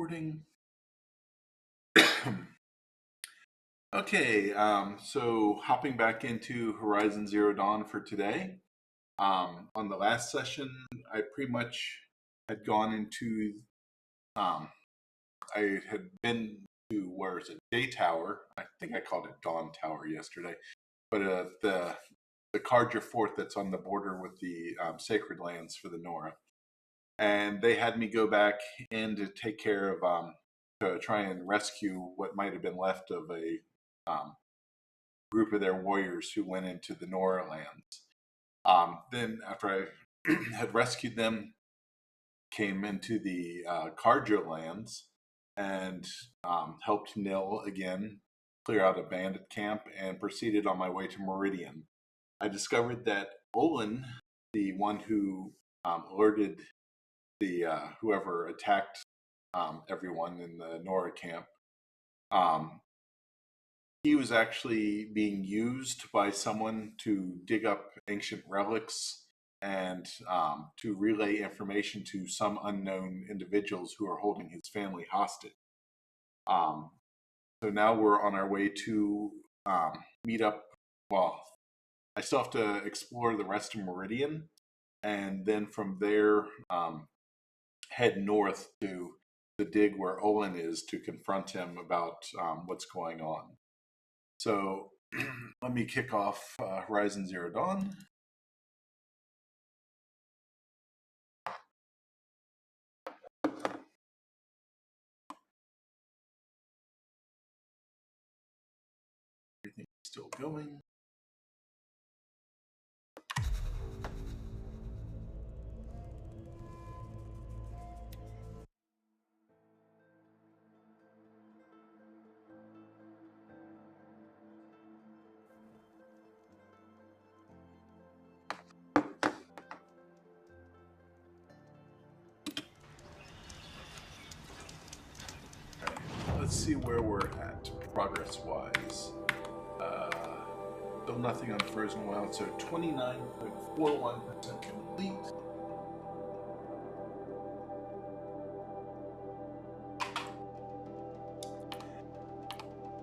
recording. Okay, so hopping back into Horizon Zero Dawn for today. On the last session, I pretty much had gone into, I had been to, where is it, Day Tower. I think I called it Dawn Tower yesterday. But the Karja fort that's on the border with the Sacred Lands for the Nora. And they had me go back in to take care of, to try and rescue what might have been left of a group of their warriors who went into the Nora lands. Then after I had rescued them, came into the Karja lands and helped Nil again clear out a bandit camp and proceeded on my way to Meridian. I discovered that Olin, the one who alerted the whoever attacked everyone in the Nora camp, he was actually being used by someone to dig up ancient relics and to relay information to some unknown individuals who are holding his family hostage. So now we're on our way to meet up. Well, I still have to explore the rest of Meridian, and then from there head north to the dig where Olin is to confront him about what's going on. So let me kick off Horizon Zero Dawn. Everything's still going. Let's see where we're at progress-wise. Still nothing on Frozen Wild, so 29.41% complete.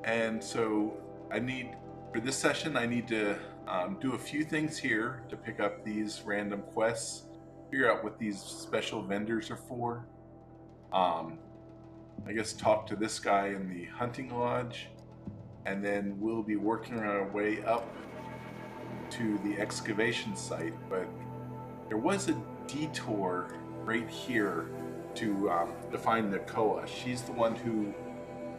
And so for this session, I need to do a few things here to pick up these random quests, figure out what these special vendors are for. I guess talk to this guy in the hunting lodge, and then we'll be working our way up to the excavation site. But there was a detour right here to find Nakoa. She's the one who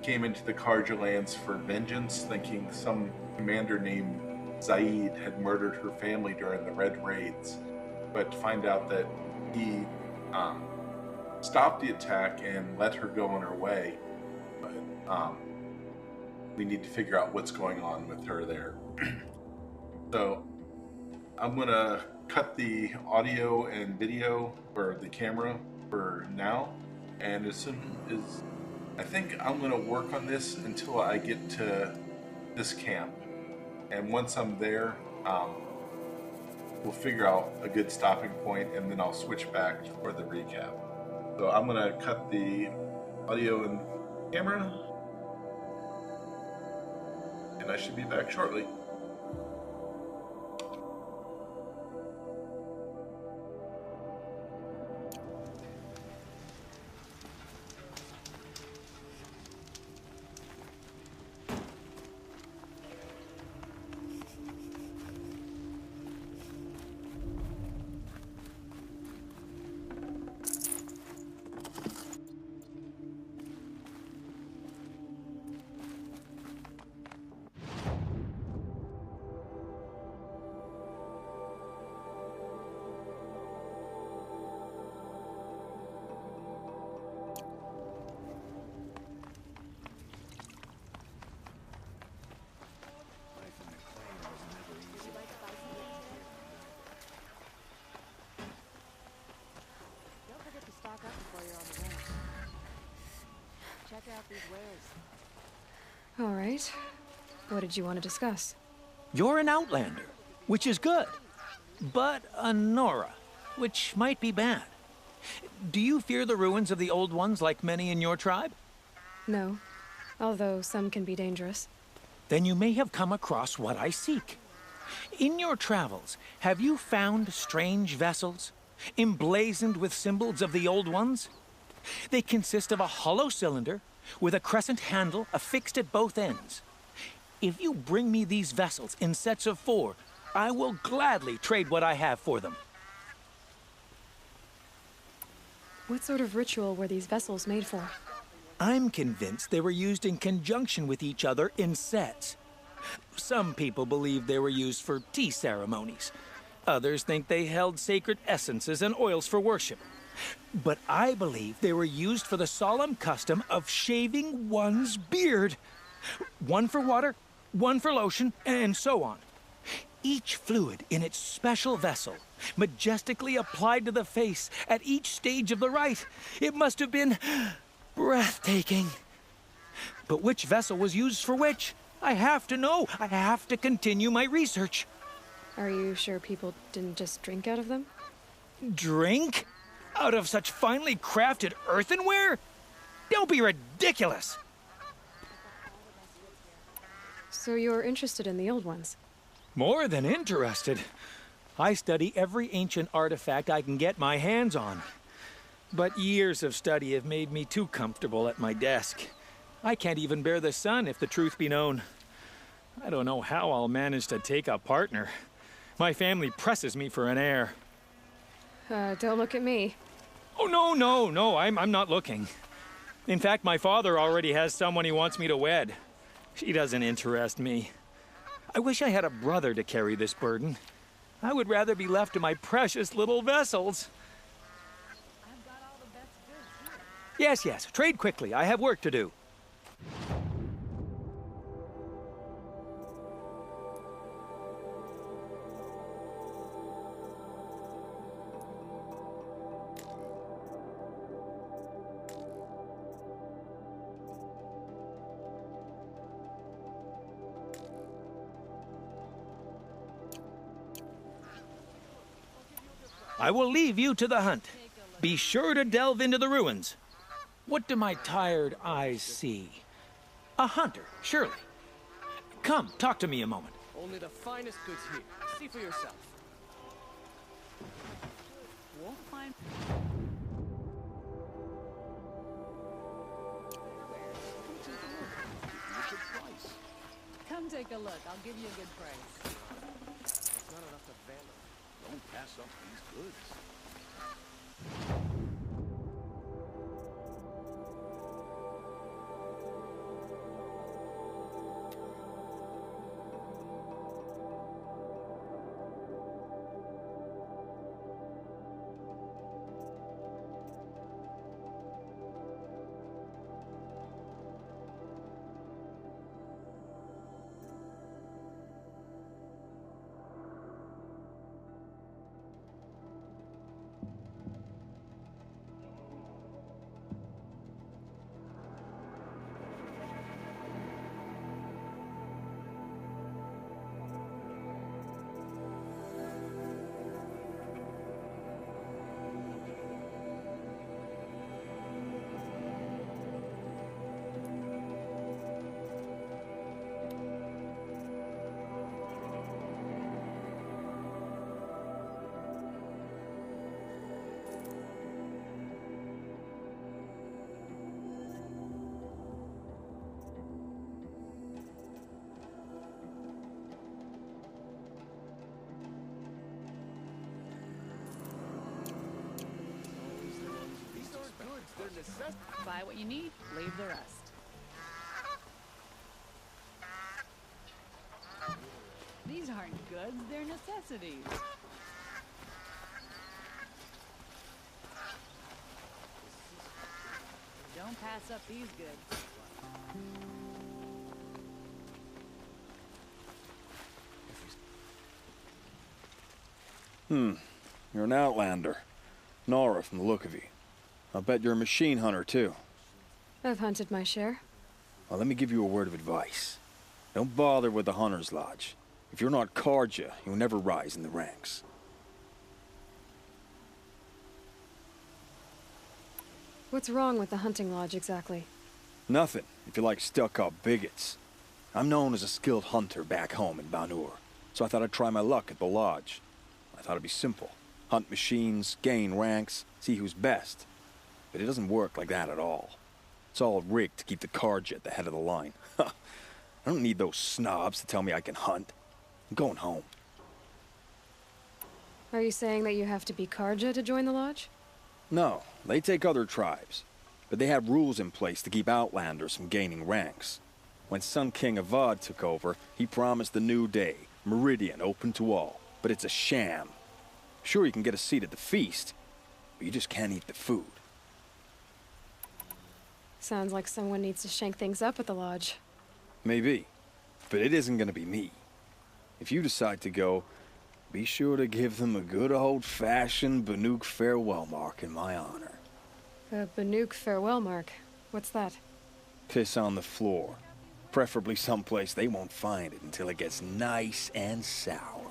came into the Karja lands for vengeance, thinking some commander named Zaid had murdered her family during the Red Raids, but find out that he stopped the attack and let her go on her way. But we need to figure out what's going on with her there. So I'm gonna cut the audio and video for the camera for now, and as soon as I think I'm gonna work on this until I get to this camp, and once I'm there, we'll figure out a good stopping point, and then I'll switch back for the recap. So I'm gonna cut the audio and camera, and I should be back shortly. Out these wares. All right. What did you want to discuss? You're an Outlander, which is good. But a Nora, which might be bad. Do you fear the ruins of the Old Ones like many in your tribe? No, although some can be dangerous. Then you may have come across what I seek. In your travels, have you found strange vessels, emblazoned with symbols of the Old Ones? They consist of a hollow cylinder with a crescent handle affixed at both ends. If you bring me these vessels in sets of 4, I will gladly trade what I have for them. What sort of ritual were these vessels made for? I'm convinced they were used in conjunction with each other in sets. Some people believe they were used for tea ceremonies. Others think they held sacred essences and oils for worship. But I believe they were used for the solemn custom of shaving one's beard. One for water, one for lotion, and so on. Each fluid in its special vessel, majestically applied to the face at each stage of the rite. It must have been breathtaking. But which vessel was used for which? I have to know. I have to continue my research. Are you sure people didn't just drink out of them? Drink? Out of such finely crafted earthenware? Don't be ridiculous! So you're interested in the old ones? More than interested. I study every ancient artifact I can get my hands on. But years of study have made me too comfortable at my desk. I can't even bear the sun, if the truth be known. I don't know how I'll manage to take a partner. My family presses me for an heir. Don't look at me. Oh, no, I'm not looking. In fact, my father already has someone he wants me to wed. She doesn't interest me. I wish I had a brother to carry this burden. I would rather be left to my precious little vessels. I've got all the best goods here. Yes, trade quickly. I have work to do. I will leave you to the hunt. Be sure to delve into the ruins. What do my tired eyes see? A hunter, surely. Come, talk to me a moment. Only the finest goods here. See for yourself. Won't find. Come take a look. I'll give you a good price. It's not enough to vandal. Don't pass up these goods. Buy what you need, leave the rest. These aren't goods, they're necessities. Don't pass up these goods. You're an outlander. Nora from the look of you. I'll bet you're a machine hunter, too. I've hunted my share. Well, let me give you a word of advice. Don't bother with the Hunter's Lodge. If you're not Karja, you'll never rise in the ranks. What's wrong with the hunting lodge, exactly? Nothing, if you like stuck-up bigots. I'm known as a skilled hunter back home in Banur, so I thought I'd try my luck at the lodge. I thought it'd be simple. Hunt machines, gain ranks, see who's best. But it doesn't work like that at all. It's all rigged to keep the Karja at the head of the line. I don't need those snobs to tell me I can hunt. I'm going home. Are you saying that you have to be Karja to join the lodge? No, they take other tribes. But they have rules in place to keep outlanders from gaining ranks. When Sun King Avad took over, he promised a new day, Meridian open to all. But it's a sham. Sure, you can get a seat at the feast, but you just can't eat the food. Sounds like someone needs to shank things up at the lodge. Maybe, but it isn't gonna be me. If you decide to go, be sure to give them a good old-fashioned Banuk farewell mark in my honor. A Banuk farewell mark. What's that? Piss on the floor. Preferably someplace they won't find it until it gets nice and sour.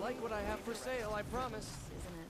Like what I have for sale, I promise. Isn't it?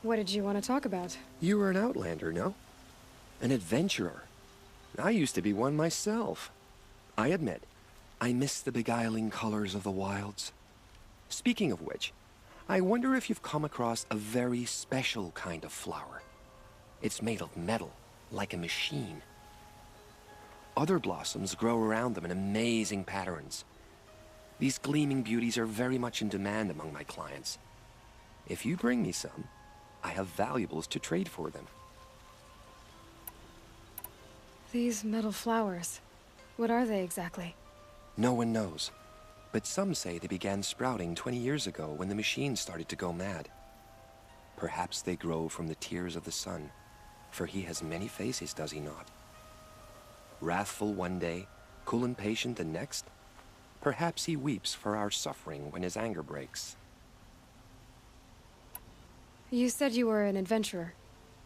What did you want to talk about? You were an outlander, no? An adventurer. I used to be one myself. I admit, I miss the beguiling colors of the wilds. Speaking of which, I wonder if you've come across a very special kind of flower. It's made of metal, like a machine. Other blossoms grow around them in amazing patterns. These gleaming beauties are very much in demand among my clients. If you bring me some, I have valuables to trade for them. These metal flowers. What are they exactly? No one knows, but some say they began sprouting 20 years ago when the machines started to go mad. Perhaps they grow from the tears of the sun, for he has many faces, does he not? Wrathful one day, cool and patient the next. Perhaps he weeps for our suffering when his anger breaks. You said you were an adventurer.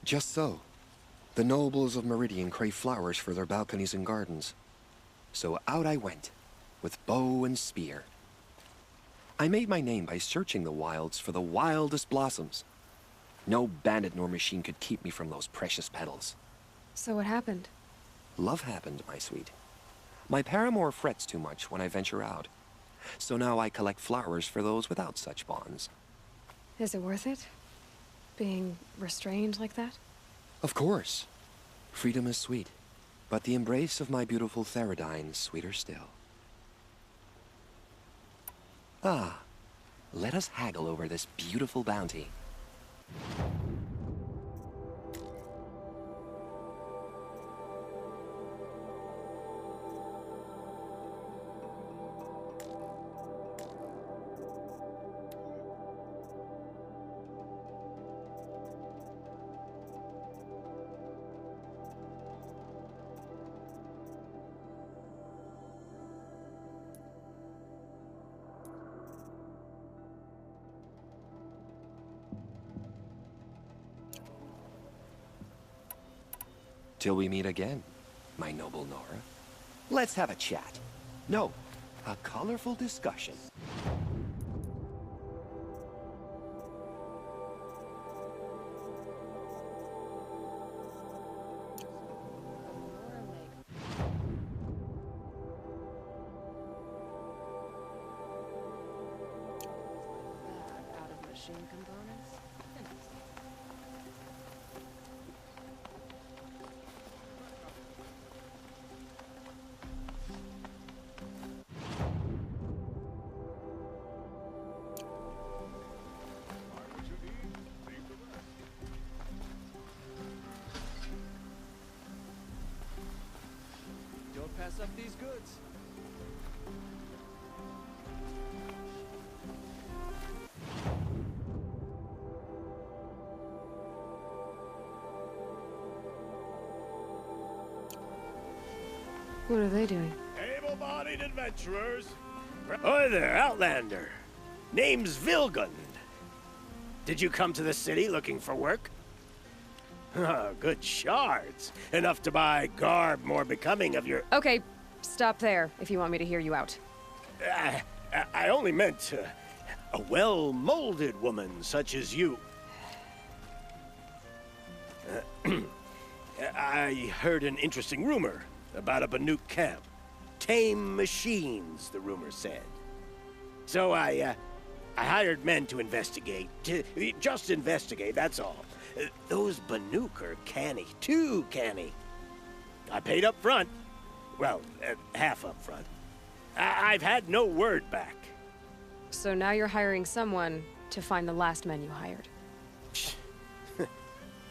Just so. The nobles of Meridian crave flowers for their balconies and gardens. So out I went, with bow and spear. I made my name by searching the wilds for the wildest blossoms. No bandit nor machine could keep me from those precious petals. So what happened? Love happened, my sweet. My paramour frets too much when I venture out. So now I collect flowers for those without such bonds. Is it worth it? Being restrained like that? Of course. Freedom is sweet. But the embrace of my beautiful Theridine is sweeter still. Ah, let us haggle over this beautiful bounty. Till we meet again, my noble Nora. Let's have a chat. No, a colorful discussion. Out of machine components? Don't pass up these goods. What are they doing? Able-bodied adventurers. Hi there, Outlander. Name's Vilgund. Did you come to the city looking for work? Good shards. Enough to buy garb more becoming of your... Okay, stop there if you want me to hear you out. I only meant a well-molded woman such as you. I heard an interesting rumor about a Banuk camp. Tame machines, the rumor said. So I hired men to investigate. Just investigate, that's all. Those Banuk are canny, too canny. I paid up front. Well, half up front. I've had no word back. So now you're hiring someone to find the last men you hired.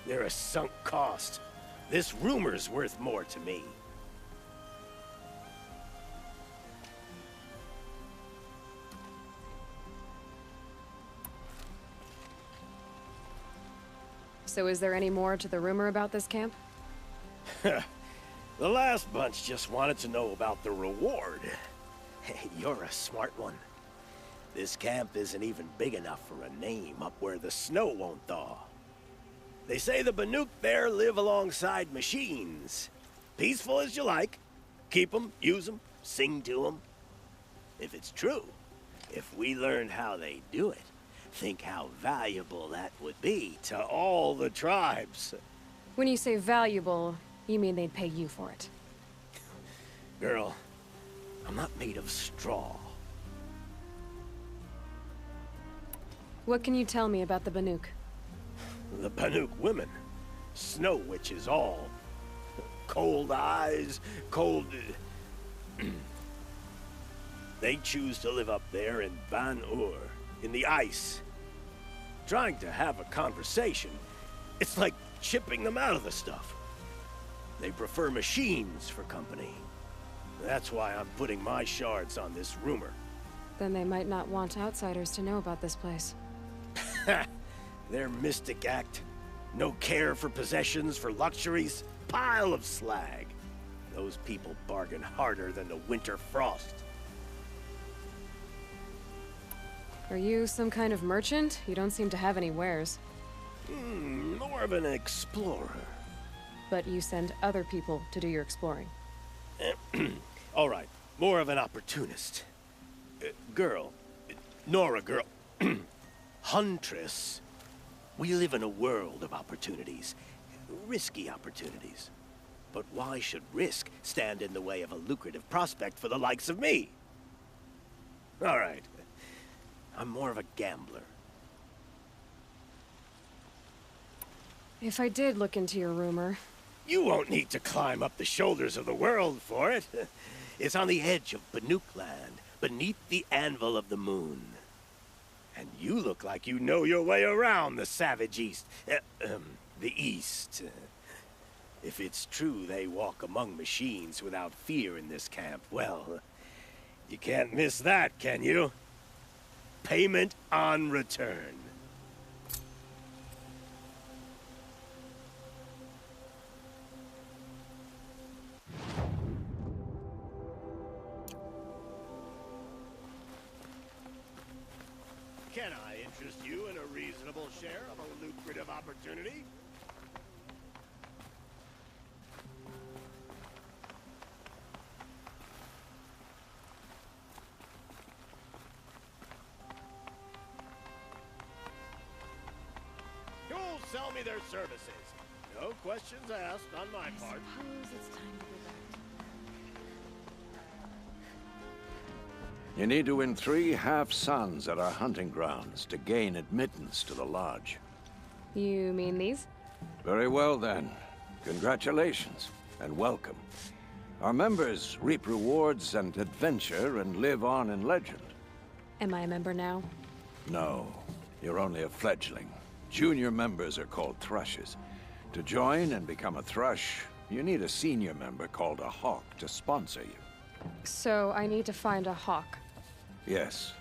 They're a sunk cost. This rumor's worth more to me. So is there any more to the rumor about this camp? The last bunch just wanted to know about the reward. Hey, you're a smart one. This camp isn't even big enough for a name up where the snow won't thaw. They say the Banuk there live alongside machines. Peaceful as you like. Keep them, use them, sing to them. If it's true, if we learned how they do it, think how valuable that would be to all the tribes. When you say valuable, you mean they'd pay you for it. Girl, I'm not made of straw. What can you tell me about the Banuk? The Banuk women, snow witches all. Cold eyes, cold... They choose to live up there in Ban-Ur, in the ice. Trying to have a conversation, it's like chipping them out of the stuff. They prefer machines for company. That's why I'm putting my shards on this rumor. Then they might not want outsiders to know about this place. Their mystic act. No care for possessions, for luxuries. Pile of slag. Those people bargain harder than the winter frost. Are you some kind of merchant? You don't seem to have any wares. More of an explorer. But you send other people to do your exploring. All right, more of an opportunist. Girl. Nora girl. Huntress. We live in a world of opportunities. Risky opportunities. But why should risk stand in the way of a lucrative prospect for the likes of me? All right. I'm more of a gambler. If I did look into your rumor... You won't need to climb up the shoulders of the world for it. It's on the edge of Banuk land, beneath the anvil of the moon. And you look like you know your way around the savage east. The east. If it's true they walk among machines without fear in this camp, well, you can't miss that, can you? Payment on return. Can I interest you in a reasonable share of a lucrative opportunity? Who'll sell me their services? No questions asked on my part. Suppose it's time to go back. You need to win 3 half-suns at our hunting grounds to gain admittance to the lodge. You mean these? Very well, then. Congratulations, and welcome. Our members reap rewards and adventure and live on in legend. Am I a member now? No, you're only a fledgling. Junior members are called thrushes. To join and become a thrush, you need a senior member called a hawk to sponsor you. So I need to find a hawk. Yes,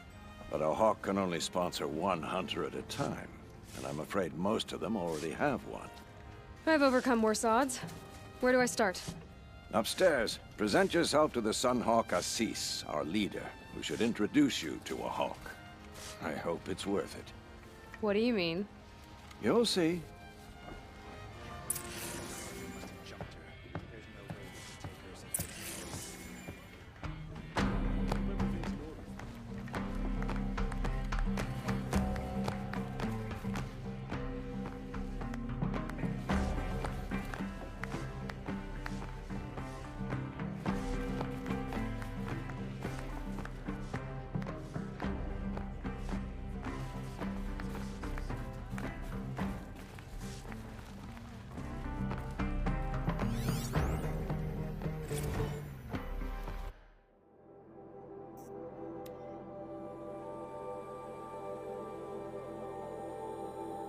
but a hawk can only sponsor 1 hunter at a time, and I'm afraid most of them already have one. I've overcome worse odds. Where do I start? Upstairs, present yourself to the Sunhawk Ahsis, our leader, who should introduce you to a hawk. I hope it's worth it. What do you mean? You'll see.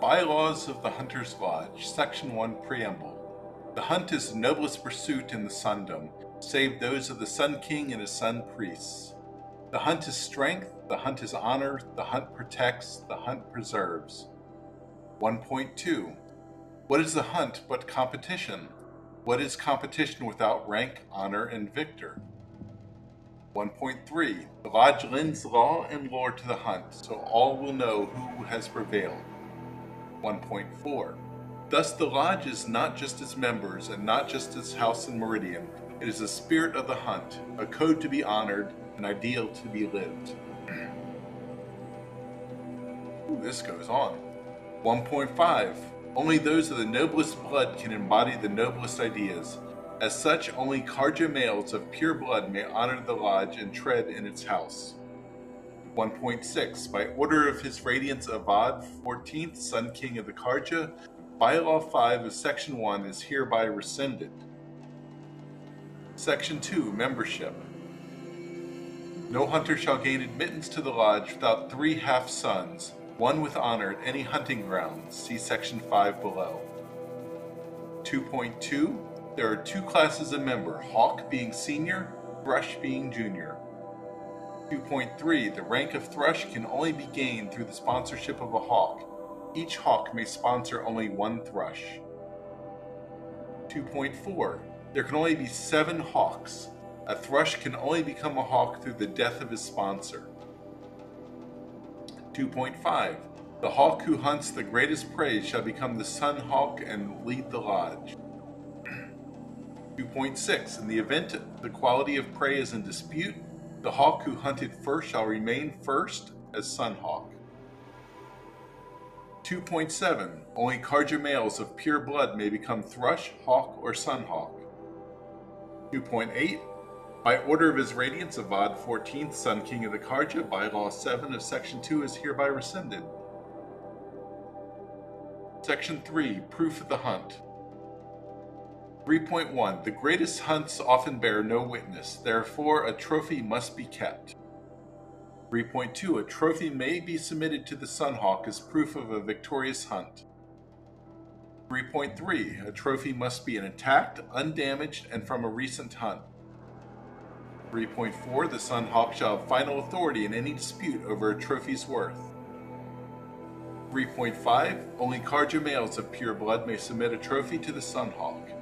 Bylaws of the Hunter's Lodge, Section 1, Preamble. The hunt is the noblest pursuit in the Sundom, save those of the Sun King and his Sun Priests. The hunt is strength, the hunt is honor, the hunt protects, the hunt preserves. 1.2. What is the hunt but competition? What is competition without rank, honor, and victor? 1.3. The Lodge lends law and lore to the hunt, so all will know who has prevailed. 1.4. Thus the Lodge is not just its members and not just its house in Meridian. It is the spirit of the hunt, a code to be honored, an ideal to be lived. Ooh, this goes on. 1.5. Only those of the noblest blood can embody the noblest ideas. As such, only Karja males of pure blood may honor the Lodge and tread in its house. 1.6. By order of His Radiance Avad, 14th Sun King of the Karja, Bylaw 5 of Section 1 is hereby rescinded. Section 2. Membership. No hunter shall gain admittance to the Lodge without 3 half-suns, 1 with honor at any hunting ground. See Section 5 below. 2.2. There are 2 classes of member, Hawk being senior, Thrush being junior. 2.3. The rank of Thrush can only be gained through the sponsorship of a Hawk. Each Hawk may sponsor only 1 Thrush. 2.4. There can only be 7 hawks. A thrush can only become a hawk through the death of his sponsor. 2.5. The hawk who hunts the greatest prey shall become the sun hawk and lead the lodge. 2.6. In the event the quality of prey is in dispute, the hawk who hunted first shall remain first as sun hawk. 2.7. Only Karja males of pure blood may become thrush, hawk, or sun hawk. 2.8. By order of His Radiance, Avad 14th, Sun King of the Karja, Bylaw 7 of Section 2 is hereby rescinded. Section 3. Proof of the Hunt. 3.1. The greatest hunts often bear no witness, therefore a trophy must be kept. 3.2. A trophy may be submitted to the Sunhawk as proof of a victorious hunt. 3.3. A trophy must be intact, undamaged, and from a recent hunt. 3.4. The Sunhawk shall have final authority in any dispute over a trophy's worth. 3.5. Only Karja males of pure blood may submit a trophy to the Sunhawk.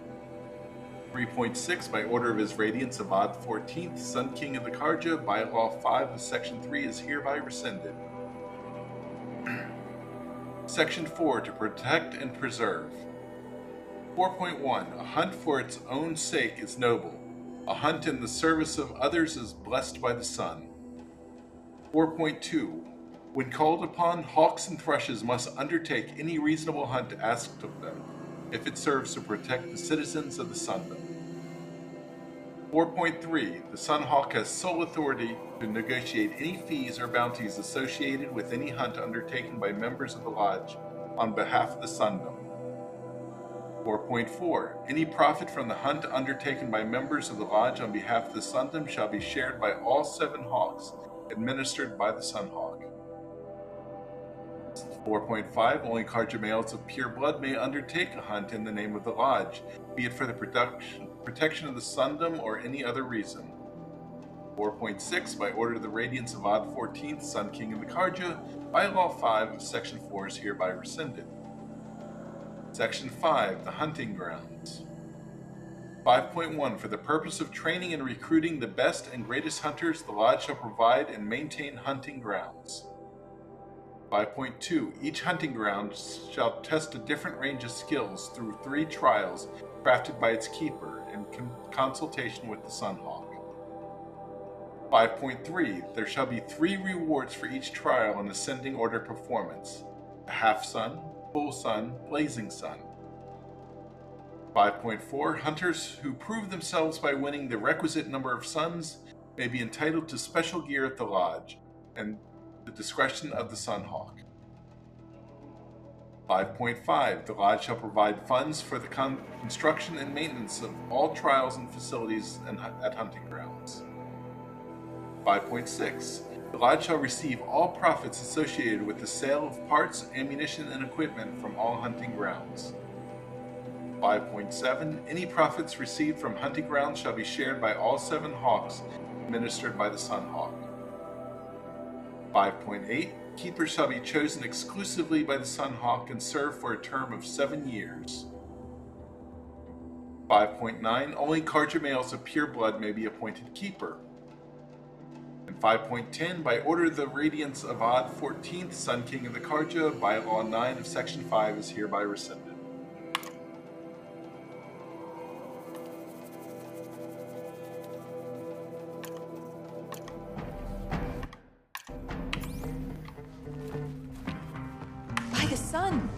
3.6. By order of His Radiance, Avad 14th, Sun King of the Karja, Bylaw 5 of Section 3 is hereby rescinded. Section 4. To protect and preserve. 4.1. A hunt for its own sake is noble. A hunt in the service of others is blessed by the sun. 4.2. When called upon, hawks and thrushes must undertake any reasonable hunt asked of them, if it serves to protect the citizens of the Sundom. 4.3. The Sunhawk has sole authority to negotiate any fees or bounties associated with any hunt undertaken by members of the Lodge on behalf of the Sundom. 4.4. Any profit from the hunt undertaken by members of the Lodge on behalf of the Sundom shall be shared by all 7 hawks administered by the Sunhawk. 4.5. Only Karja males of pure blood may undertake a hunt in the name of the Lodge, be it for the protection of the Sundom or any other reason. 4.6. By order of the Radiance of Avad 14th, Sun King of the Karja, Bylaw 5 of Section 4 is hereby rescinded. Section 5. The Hunting Grounds. 5.1. For the purpose of training and recruiting the best and greatest hunters, the Lodge shall provide and maintain hunting grounds. 5.2. Each hunting ground shall test a different range of skills through 3 trials crafted by its keeper in consultation with the Sunhawk. 5.3. There shall be 3 rewards for each trial in ascending order performance: a half sun, full sun, blazing sun. 5.4. Hunters who prove themselves by winning the requisite number of suns may be entitled to special gear at the Lodge, and the discretion of the Sunhawk. 5.5. The Lodge shall provide funds for the construction and maintenance of all trials and facilities at hunting grounds. 5.6. The Lodge shall receive all profits associated with the sale of parts, ammunition, and equipment from all hunting grounds. 5.7. Any profits received from hunting grounds shall be shared by all 7 hawks administered by the Sunhawk. 5.8. Keepers shall be chosen exclusively by the Sunhawk and serve for a term of 7 years. 5.9. Only Karja males of pure blood may be appointed keeper. And 5.10. By order of the Radiance of Avad 14th, Sun King of the Karja, Bylaw 9 of Section 5 is hereby rescinded. Sun!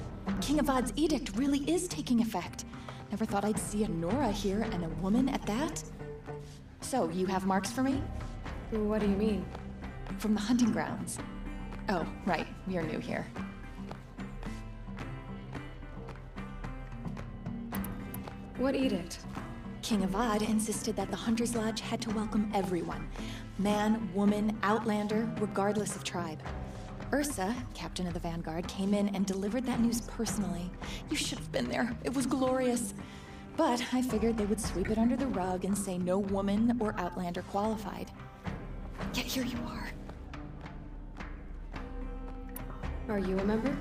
King Avad's edict really is taking effect. Never thought I'd see a Nora here, and a woman at that. So, you have marks for me? What do you mean? From the hunting grounds. Oh, right. You're new here. What edict? King Avad insisted that the Hunter's Lodge had to welcome everyone. Man, woman, outlander, regardless of tribe. Ursa, captain of the Vanguard, came in and delivered that news personally. You should have been there. It was glorious. But I figured they would sweep it under the rug and say no woman or outlander qualified. Yet here you are. Are you a member?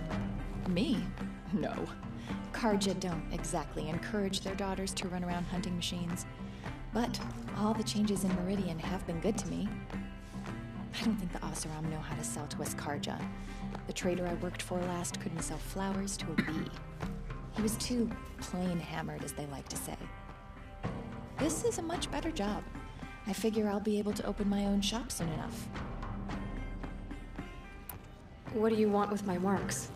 Me? No. Karja don't exactly encourage their daughters to run around hunting machines. But all the changes in Meridian have been good to me. I don't think the Oseram know how to sell to us Karja. The trader I worked for last couldn't sell flowers to a bee. He was too plain hammered, as they like to say. This is a much better job. I figure I'll be able to open my own shop soon enough. What do you want with my marks?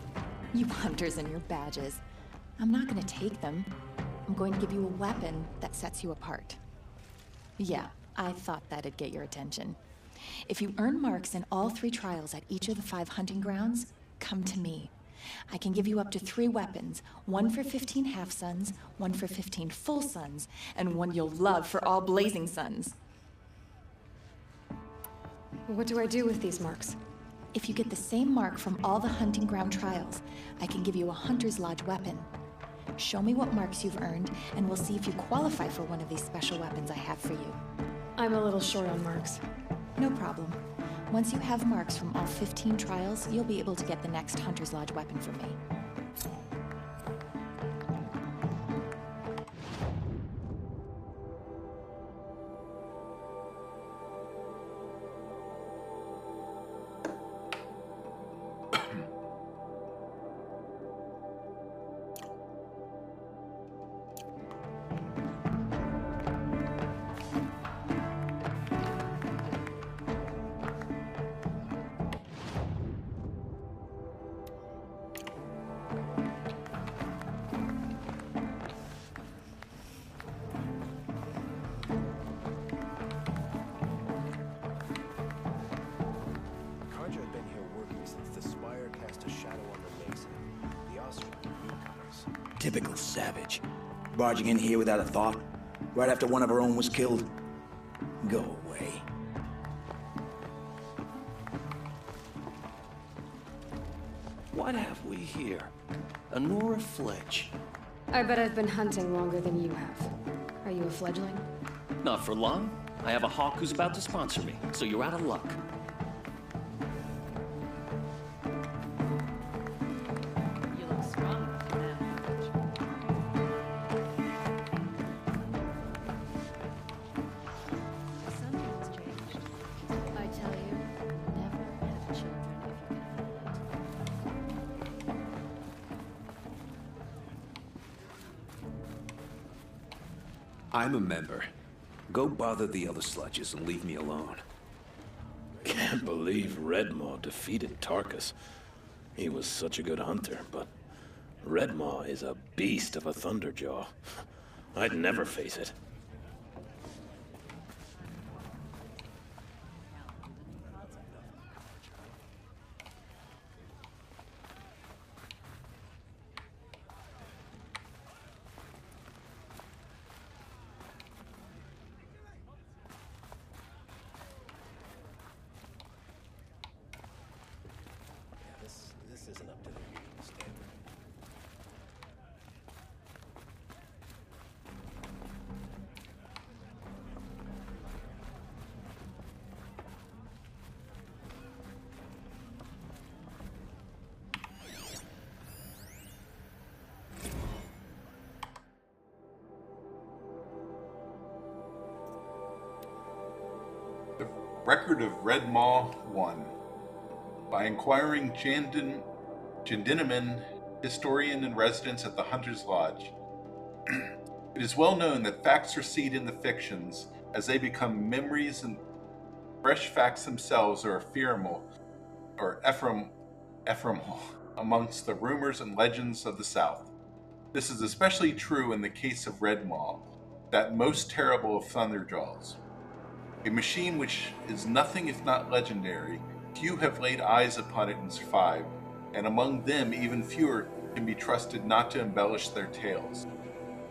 You hunters and your badges. I'm not gonna take them. I'm going to give you a weapon that sets you apart. Yeah, I thought that'd get your attention. If you earn marks in all 3 trials at each of the 5 hunting grounds, come to me. I can give you up to 3 weapons, one for 15 half-suns, one for 15 full suns, and one you'll love for all blazing suns. What do I do with these marks? If you get the same mark from all the hunting ground trials, I can give you a Hunter's Lodge weapon. Show me what marks you've earned, and we'll see if you qualify for one of these special weapons I have for you. I'm a little short on marks. No problem. Once you have marks from all 15 trials, you'll be able to get the next Hunter's Lodge weapon from me. Typical savage. Barging in here without a thought, right after one of our own was killed. Go away. What have we here? Honora Fletch. I bet I've been hunting longer than you have. Are you a fledgling? Not for long. I have a hawk who's about to sponsor me, so you're out of luck. You look strong for that. Something's changed. I tell you, never have children if you can help it. I'm a member. Go bother the other sludges and leave me alone. Can't believe Redmaw defeated Tarkus. He was such a good hunter, but Redmaw is a beast of a Thunderjaw. I'd never face it. This isn't up to the standard. The Record of Redmaw 1. By inquiring Jandinaman, historian in residence at the Hunter's Lodge. It is well known that facts recede in the fictions as they become memories, and fresh facts themselves are ephemeral amongst the rumors and legends of the South. This is especially true in the case of Redmaw, that most terrible of Thunderjaws. A machine which is nothing if not legendary. Few have laid eyes upon it and survived, and among them even fewer can be trusted not to embellish their tales.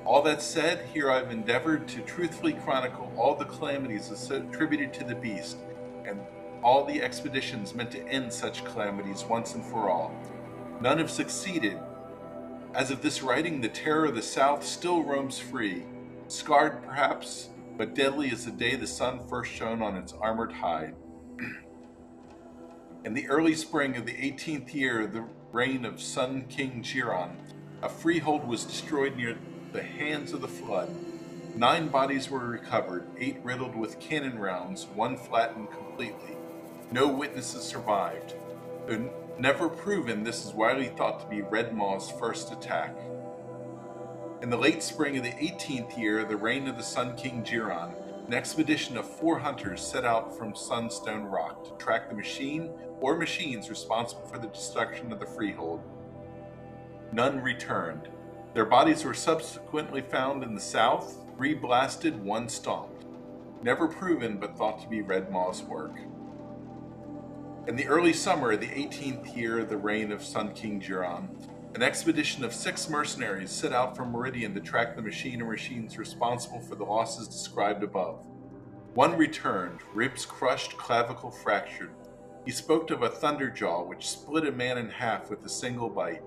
All that said, here I've endeavored to truthfully chronicle all the calamities attributed to the beast, and all the expeditions meant to end such calamities once and for all. None have succeeded. As of this writing, the terror of the South still roams free, scarred perhaps, but deadly as the day the sun first shone on its armored hide. In the early spring of the 18th year of the reign of Sun King Jiran, A freehold was destroyed near the hands of the flood. 9 bodies were recovered, 8 riddled with cannon rounds, 1 flattened completely. No witnesses survived. Though never proven, this is widely thought to be Red Maw's first attack. In the late spring of the 18th year of the reign of the Sun King Jiran, an expedition of 4 hunters set out from Sunstone Rock to track the machine or machines responsible for the destruction of the freehold. None returned. Their bodies were subsequently found in the south, 3 blasted, 1 stomped. Never proven, but thought to be Red Maw's work. In the early summer of the 18th year of the reign of Sun King Jiran, an expedition of 6 mercenaries set out from Meridian to track the machine or machines responsible for the losses described above. 1 returned, ribs crushed, clavicle fractured. He spoke of a thunderjaw which split a man in half with a single bite.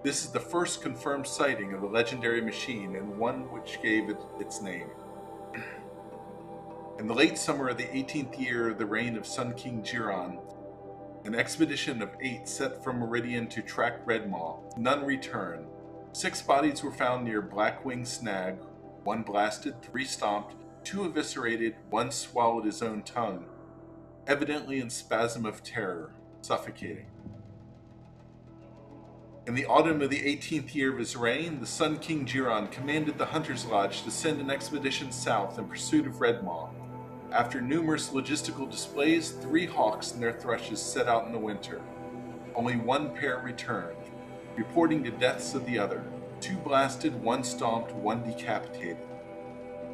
This is the first confirmed sighting of the legendary machine and one which gave it its name. In the late summer of the 18th year of the reign of Sun King Jiran, an expedition of 8 set from Meridian to track Red Maw. None returned. 6 bodies were found near Blackwing Snag, 1 blasted, 3 stomped, 2 eviscerated, 1 swallowed his own tongue, evidently in spasm of terror, suffocating. In the autumn of the 18th year of his reign, the Sun King Jiran commanded the Hunter's Lodge to send an expedition south in pursuit of Red Maw. After numerous logistical displays, 3 hawks and their thrushes set out in the winter. Only 1 pair returned, reporting the deaths of the other. 2 blasted, 1 stomped, 1 decapitated.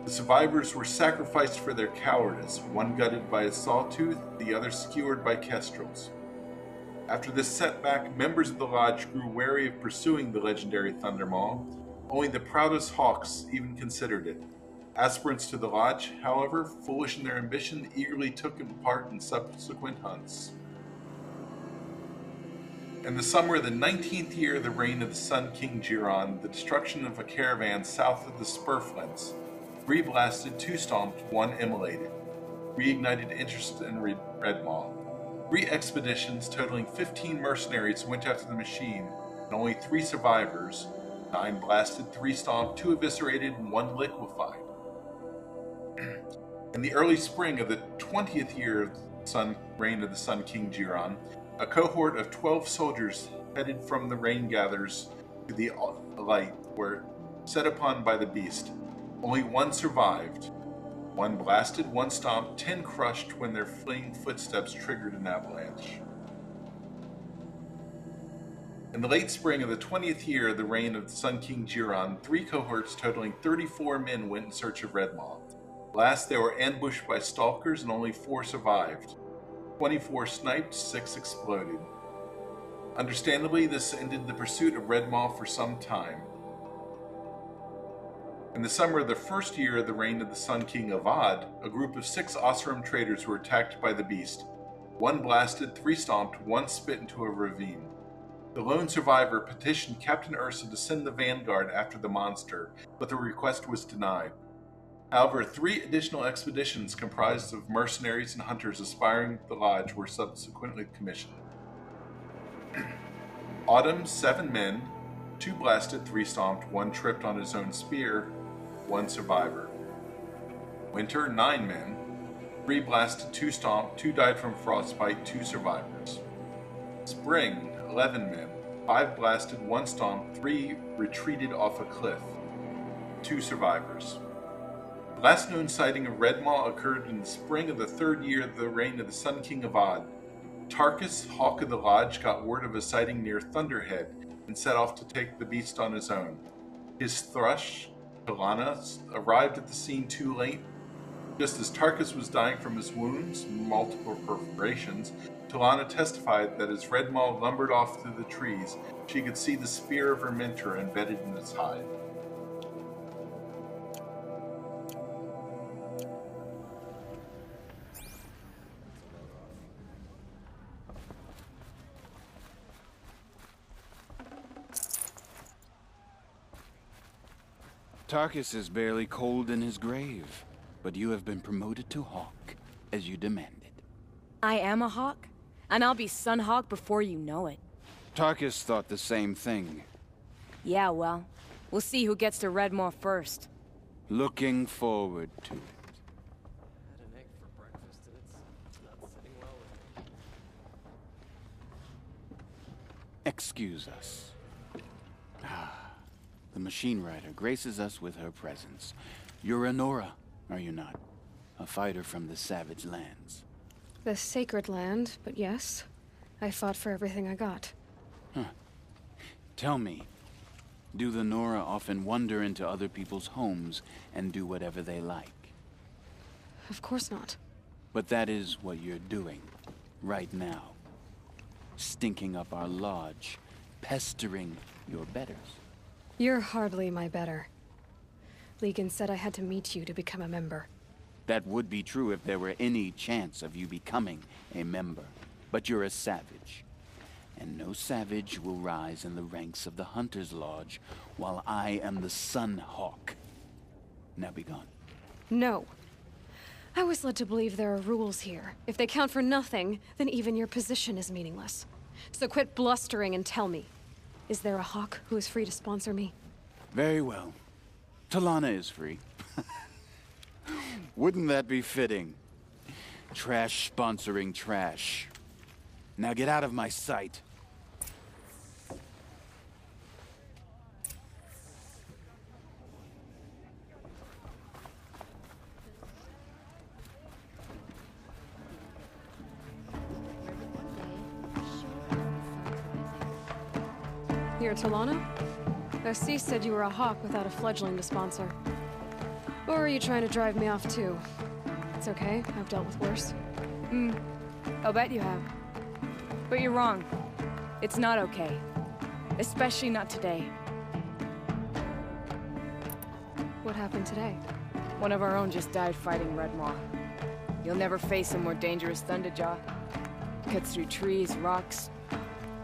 The survivors were sacrificed for their cowardice, 1 gutted by a sawtooth, the other skewered by kestrels. After this setback, members of the lodge grew wary of pursuing the legendary Thundermaw. Only the proudest hawks even considered it. Aspirants to the lodge, however, foolish in their ambition, eagerly took part in subsequent hunts. In the summer of the 19th year of the reign of the Sun King Jiran, the destruction of a caravan south of the Spurflints, 3 blasted, 2 stomped, 1 immolated, reignited interest in Red Maw. 3 expeditions totaling 15 mercenaries went after the machine, and only 3 survivors, 9 blasted, 3 stomped, 2 eviscerated, and 1 liquefied. In the early spring of the 20th year of the reign of the Sun King Jiran, a cohort of 12 soldiers headed from the rain gatherers to the light were set upon by the beast. Only 1 survived. 1 blasted, 1 stomped, 10 crushed when their fleeing footsteps triggered an avalanche. In the late spring of the 20th year of the reign of the Sun King Jiran, 3 cohorts totaling 34 men went in search of Red Maw. Last, they were ambushed by stalkers and only 4 survived. 24 sniped, 6 exploded. Understandably, this ended the pursuit of Red Maw for some time. In the summer of the first year of the reign of the Sun King Avad, a group of 6 Oseram traders were attacked by the beast. 1 blasted, 3 stomped, 1 spit into a ravine. The lone survivor petitioned Captain Ursa to send the vanguard after the monster, but the request was denied. However, 3 additional expeditions comprised of mercenaries and hunters aspiring to the lodge were subsequently commissioned. Autumn, 7 men, 2 blasted, 3 stomped, 1 tripped on his own spear, 1 survivor. Winter, 9 men, 3 blasted, 2 stomped, 2 died from frostbite, 2 survivors. Spring, 11 men, 5 blasted, 1 stomped, 3 retreated off a cliff, 2 survivors. The last known sighting of Red Maw occurred in the spring of the 3rd year of the reign of the Sun King Avad. Tarkus, Hawk of the Lodge, got word of a sighting near Thunderhead and set off to take the beast on his own. His thrush, Talanah, arrived at the scene too late. Just as Tarkus was dying from his wounds, multiple perforations, Talanah testified that as Red Maw lumbered off through the trees, she could see the spear of her mentor embedded in its hide. Tarkus is barely cold in his grave, but you have been promoted to Hawk, as you demanded. I am a Hawk, and I'll be Sun Hawk before you know it. Tarkus thought the same thing. Yeah, well, we'll see who gets to Redmore first. Looking forward to it. Excuse us. The machine rider graces us with her presence. You're a Nora, are you not? A fighter from the Savage Lands. The Sacred Land, but yes. I fought for everything I got. Huh. Tell me, do the Nora often wander into other people's homes and do whatever they like? Of course not. But that is what you're doing, right now. Stinking up our lodge, pestering your betters. You're hardly my better. Legan said I had to meet you to become a member. That would be true if there were any chance of you becoming a member. But you're a savage. And no savage will rise in the ranks of the Hunter's Lodge while I am the Sun Hawk. Now be gone. No. I was led to believe there are rules here. If they count for nothing, then even your position is meaningless. So quit blustering and tell me. Is there a Hawk who is free to sponsor me? Very well. Talanah is free. Wouldn't that be fitting? Trash sponsoring trash. Now get out of my sight. You're Talanah? Ahsis said you were a Hawk without a fledgling to sponsor. Or are you trying to drive me off too? It's okay, I've dealt with worse. I'll bet you have. But you're wrong. It's not okay. Especially not today. What happened today? One of our own just died fighting Redmore. You'll never face a more dangerous Thunderjaw. Cuts through trees, rocks,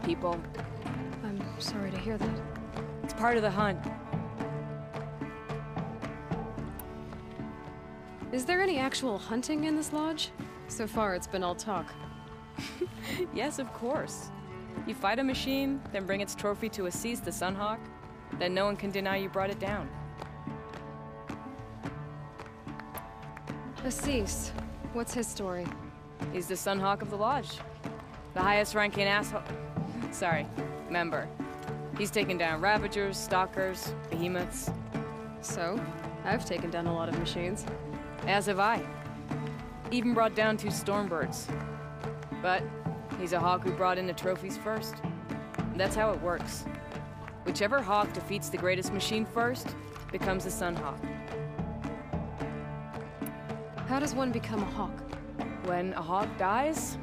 people. I'm sorry to hear that. It's part of the hunt. Is there any actual hunting in this lodge? So far, it's been all talk. Yes, of course. You fight a machine, then bring its trophy to Ahsis the Sunhawk, then no one can deny you brought it down. Ahsis, what's his story? He's the Sunhawk of the Lodge. The highest ranking member. He's taken down Ravagers, Stalkers, Behemoths. So, I've taken down a lot of machines. As have I. Even brought down 2 Stormbirds. But he's a Hawk who brought in the trophies first. That's how it works. Whichever Hawk defeats the greatest machine first becomes a Sunhawk. How does one become a Hawk? When a Hawk dies,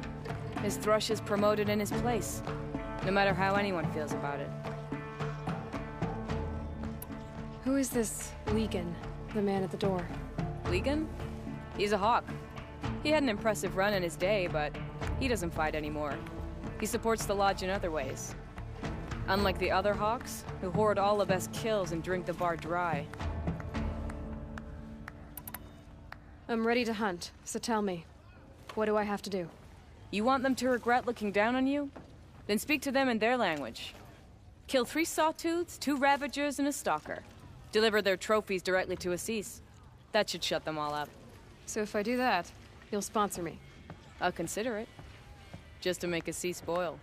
his thrush is promoted in his place, no matter how anyone feels about it. Who is this Legan, the man at the door? Legan? He's a Hawk. He had an impressive run in his day, but he doesn't fight anymore. He supports the Lodge in other ways. Unlike the other Hawks, who hoard all the best kills and drink the bar dry. I'm ready to hunt, so tell me. What do I have to do? You want them to regret looking down on you? Then speak to them in their language. Kill 3 Sawtooths, 2 Ravagers, and a Stalker. Deliver their trophies directly to Ahsis. That should shut them all up. So if I do that, you'll sponsor me? I'll consider it. Just to make Ahsis boil.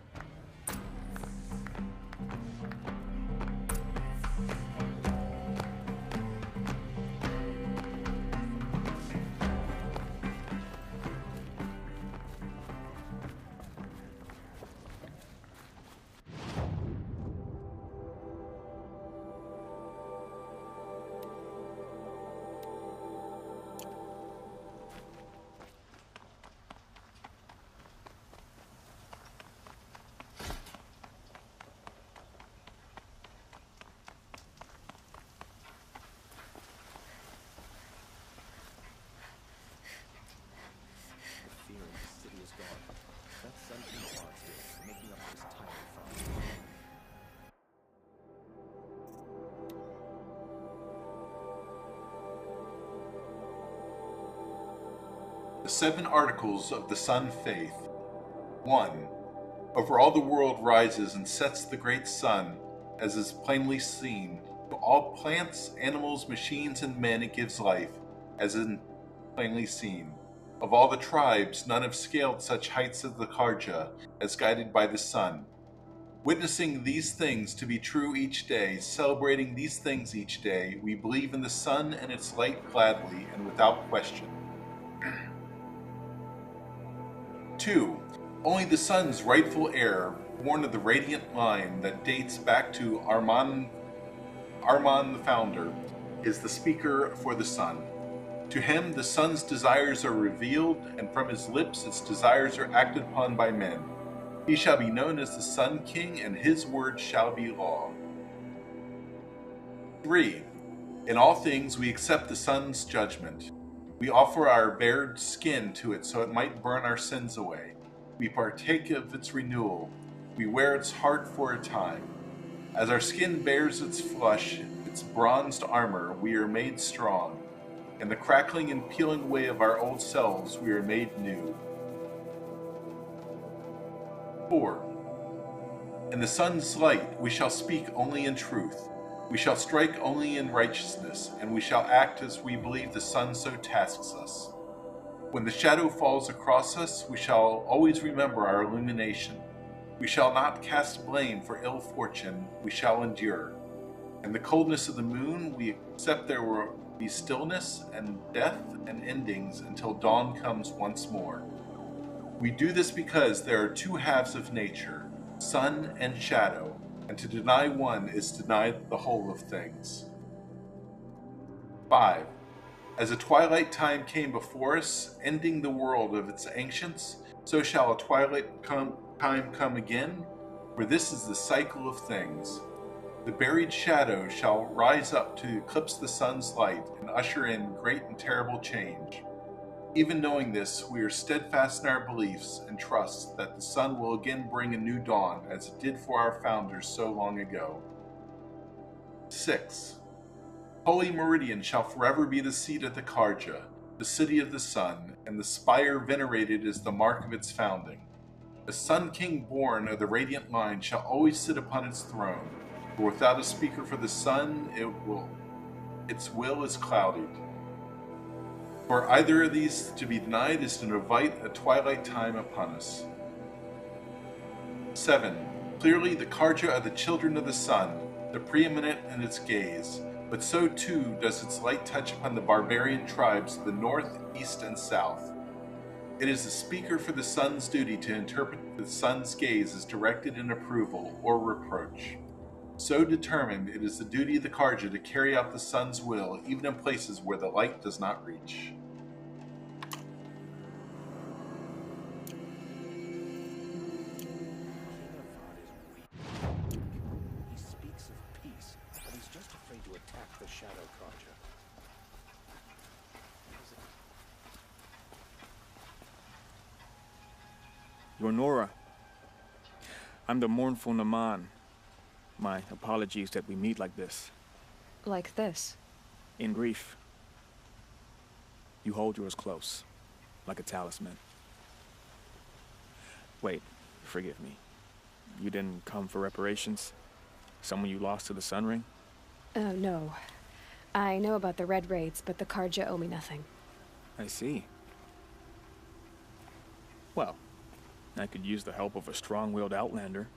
The 7 Articles of the Sun Faith. 1. Over all the world rises and sets the great sun, as is plainly seen. To all plants, animals, machines, and men it gives life, as is plainly seen. Of all the tribes, none have scaled such heights of the Karja as guided by the sun. Witnessing these things to be true each day, celebrating these things each day, we believe in the sun and its light gladly and without question. 2. Only the sun's rightful heir, born of the radiant line that dates back to Ramaman the founder, is the speaker for the sun. To him the sun's desires are revealed, and from his lips its desires are acted upon by men. He shall be known as the Sun King, and his word shall be law. 3. In all things we accept the sun's judgment. We offer our bared skin to it so it might burn our sins away. We partake of its renewal. We wear its heart for a time. As our skin bears its flesh, its bronzed armor, we are made strong. In the crackling and peeling away of our old selves, we are made new. 4. In the sun's light we shall speak only in truth. We shall strike only in righteousness, and we shall act as we believe the sun so tasks us. When the shadow falls across us, we shall always remember our illumination. We shall not cast blame for ill fortune, we shall endure. In the coldness of the moon, we accept there will be stillness and death and endings until dawn comes once more. We do this because there are two halves of nature, sun and shadow, and to deny one is to deny the whole of things. 5. As a twilight time came before us, ending the world of its ancients, so shall a twilight time come again, for this is the cycle of things. The buried shadow shall rise up to eclipse the sun's light and usher in great and terrible change. Even knowing this, we are steadfast in our beliefs and trust that the sun will again bring a new dawn as it did for our founders so long ago. 6. Holy Meridian shall forever be the seat of the Karja, the city of the sun, and the spire venerated as the mark of its founding. The Sun King born of the radiant line shall always sit upon its throne, for without a speaker for the sun, its will is clouded. For either of these to be denied is to invite a twilight time upon us. 7. Clearly the Karja are the children of the sun, the preeminent in its gaze, but so too does its light touch upon the barbarian tribes of the north, east, and south. It is the speaker for the sun's duty to interpret the sun's gaze as directed in approval or reproach. So determined, it is the duty of the Karja to carry out the sun's will, even in places where the light does not reach. He speaks of peace, but he's just afraid to attack the Shadow Karja. You're Nora. I'm the mournful Namman. My apologies that we meet like this. Like this? In grief. You hold yours close, like a talisman. Wait, forgive me. You didn't come for reparations? Someone you lost to the Sun Ring? No. I know about the Red Raids, but the Karja owe me nothing. I see. Well, I could use the help of a strong-willed outlander.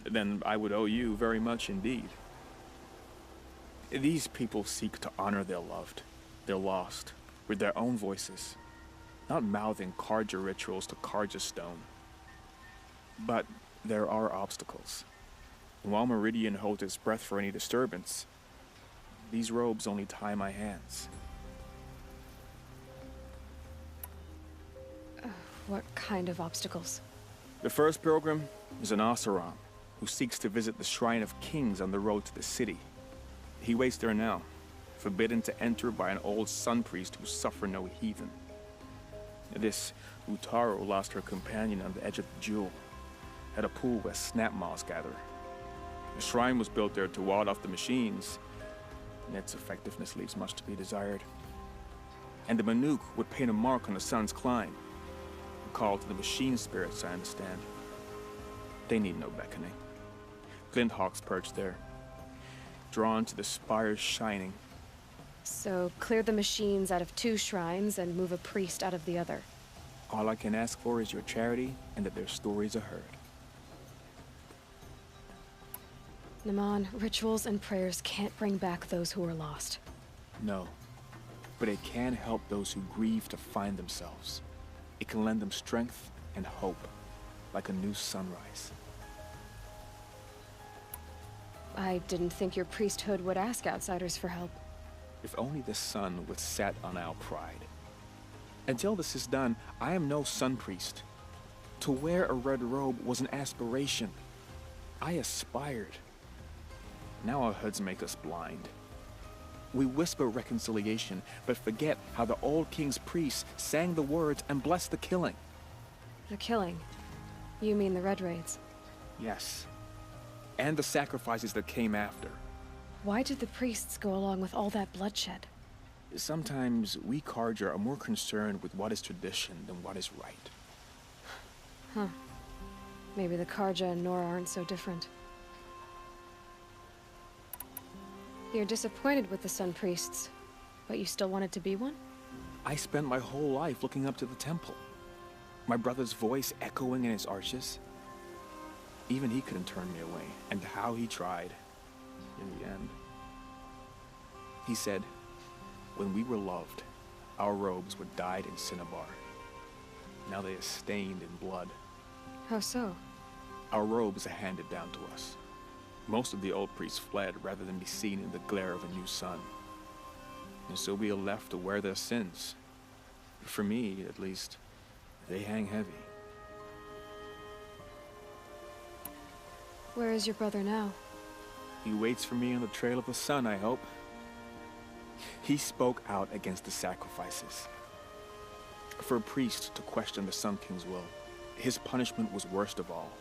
Then I would owe you very much indeed. These people seek to honor their loved, their lost, with their own voices, not mouthing Karja rituals to Karja stone. But there are obstacles. And while Meridian holds its breath for any disturbance, these robes only tie my hands. What kind of obstacles? The first pilgrim is an Oseram, who seeks to visit the Shrine of Kings on the road to the city. He waits there now, forbidden to enter by an old sun priest who suffer no heathen. This Utaro lost her companion on the edge of the Jewel, at a pool where snap moths gather. The shrine was built there to ward off the machines, and its effectiveness leaves much to be desired. And the Manuk would paint a mark on the sun's climb, a call to the machine spirits, I understand. They need no beckoning. Glinthawks perch there, drawn to the spires shining. So, clear the machines out of 2 shrines and move a priest out of the other. All I can ask for is your charity and that their stories are heard. Namman, rituals and prayers can't bring back those who are lost. No, but it can help those who grieve to find themselves. It can lend them strength and hope, like a new sunrise. I didn't think your priesthood would ask outsiders for help. If only the sun would set on our pride. Until this is done, I am no sun priest. To wear a red robe was an aspiration. I aspired. Now our hoods make us blind. We whisper reconciliation, but forget how the old king's priests sang the words and blessed the killing. The killing? You mean the Red Raids? Yes. And the sacrifices that came after. Why did the priests go along with all that bloodshed? Sometimes we Karja are more concerned with what is tradition than what is right. Huh. Maybe the Karja and Nora aren't so different. You're disappointed with the Sun Priests, but you still wanted to be one? I spent my whole life looking up to the temple. My brother's voice echoing in his arches. Even he couldn't turn me away, and how he tried. In the end, he said, when we were loved, our robes were dyed in cinnabar. Now they are stained in blood. How so? Our robes are handed down to us. Most of the old priests fled rather than be seen in the glare of a new sun. And so we are left to wear their sins. For me, at least, they hang heavy. Where is your brother now? He waits for me on the trail of the sun, I hope. He spoke out against the sacrifices. For a priest to question the Sun King's will, his punishment was worst of all.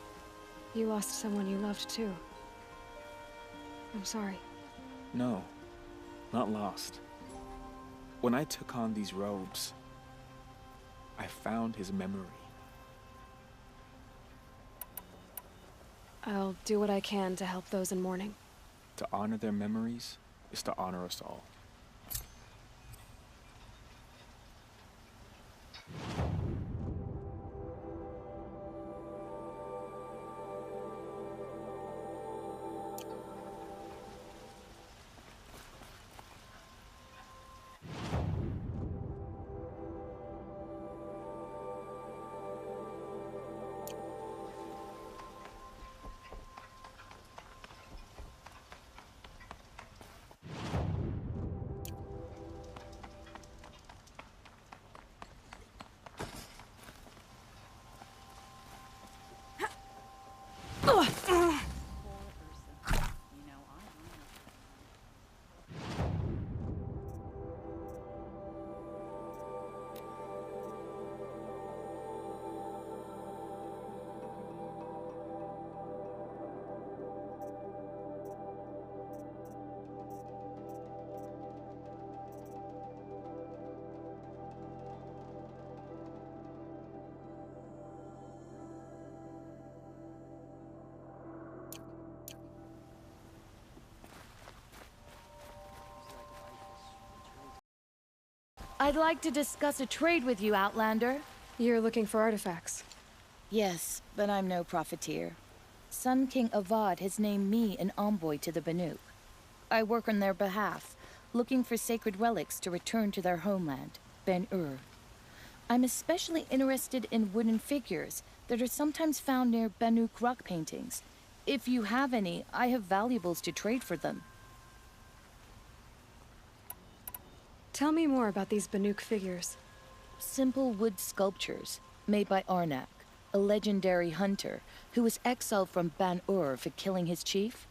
You lost someone you loved too. I'm sorry. No, not lost. When I took on these robes, I found his memory. I'll do what I can to help those in mourning. To honor their memories is to honor us all. I'd like to discuss a trade with you, Outlander. You're looking for artifacts. Yes, but I'm no profiteer. Sun King Avad has named me an envoy to the Banuk. I work on their behalf, looking for sacred relics to return to their homeland, Ben-Ur. I'm especially interested in wooden figures that are sometimes found near Banuk rock paintings. If you have any, I have valuables to trade for them. Tell me more about these Banuk figures. Simple wood sculptures, made by Arnak, a legendary hunter who was exiled from Ban-Ur for killing his chief.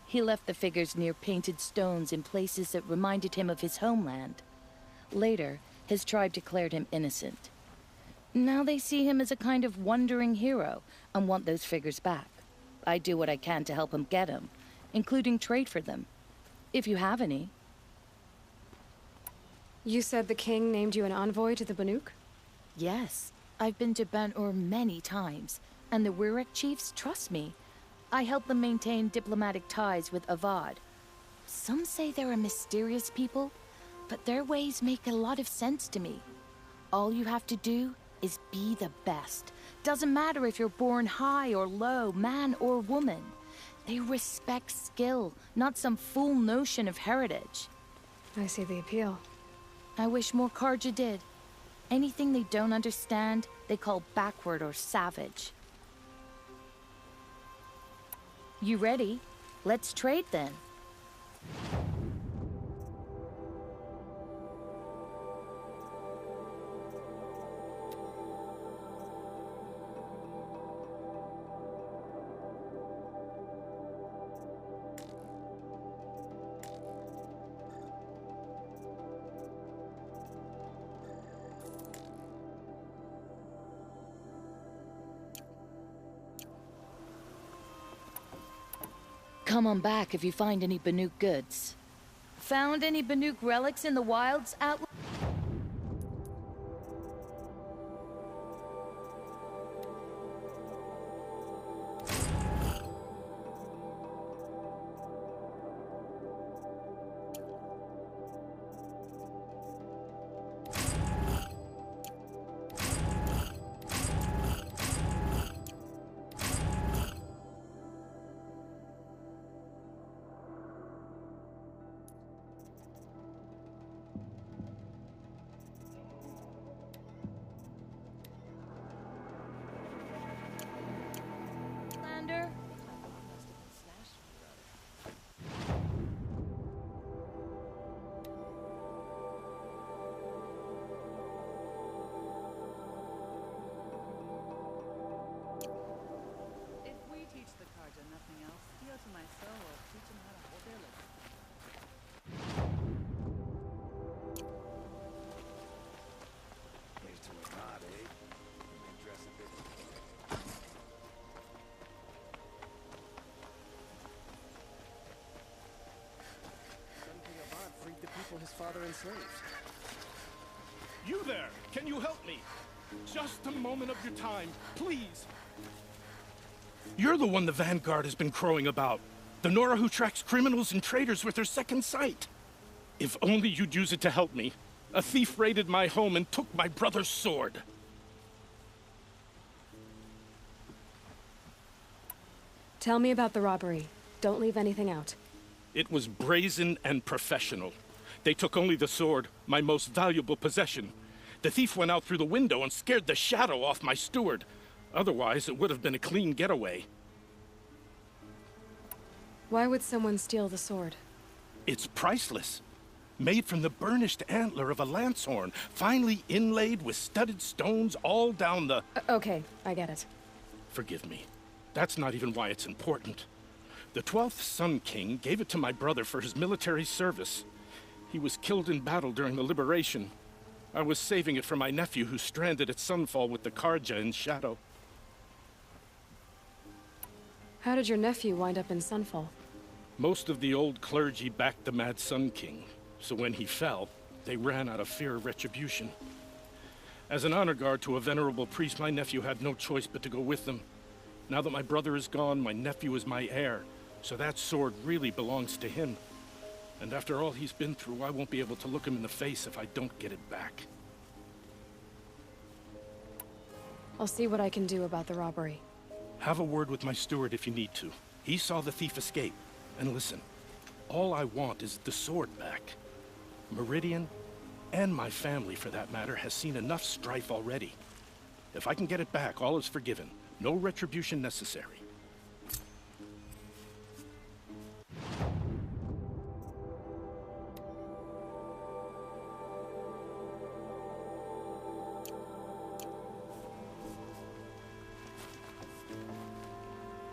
He left the figures near painted stones in places that reminded him of his homeland. Later, his tribe declared him innocent. Now they see him as a kind of wandering hero and want those figures back. I do what I can to help him get them, including trade for them, if you have any. You said the king named you an envoy to the Banuk? Yes. I've been to Ben-Ur many times, and the Wirek chiefs trust me. I help them maintain diplomatic ties with Avad. Some say they're a mysterious people, but their ways make a lot of sense to me. All you have to do is be the best. Doesn't matter if you're born high or low, man or woman. They respect skill, not some fool notion of heritage. I see the appeal. I wish more Karja did. Anything they don't understand, they call backward or savage. You ready? Let's trade then. Come on back if you find any Banuk goods. Found any Banuk relics in the wilds, Outlaw? His father enslaved. You there! Can you help me? Just a moment of your time, please! You're the one the Vanguard has been crowing about. The Nora who tracks criminals and traitors with her second sight. If only you'd use it to help me. A thief raided my home and took my brother's sword. Tell me about the robbery. Don't leave anything out. It was brazen and professional. They took only the sword, my most valuable possession. The thief went out through the window and scared the shadow off my steward. Otherwise, it would have been a clean getaway. Why would someone steal the sword? It's priceless. Made from the burnished antler of a lancehorn, finely inlaid with studded stones all down the... Okay, I get it. Forgive me. That's not even why it's important. The 12th Sun King gave it to my brother for his military service. He was killed in battle during the liberation. I was saving it for my nephew who's stranded at Sunfall with the Karja in shadow. How did your nephew wind up in Sunfall? Most of the old clergy backed the Mad Sun King, so when he fell, they ran out of fear of retribution. As an honor guard to a venerable priest, my nephew had no choice but to go with them. Now that my brother is gone, my nephew is my heir, so that sword really belongs to him. And after all he's been through, I won't be able to look him in the face if I don't get it back. I'll see what I can do about the robbery. Have a word with my steward if you need to. He saw the thief escape. And listen, all I want is the sword back. Meridian, and my family for that matter, has seen enough strife already. If I can get it back, all is forgiven. No retribution necessary.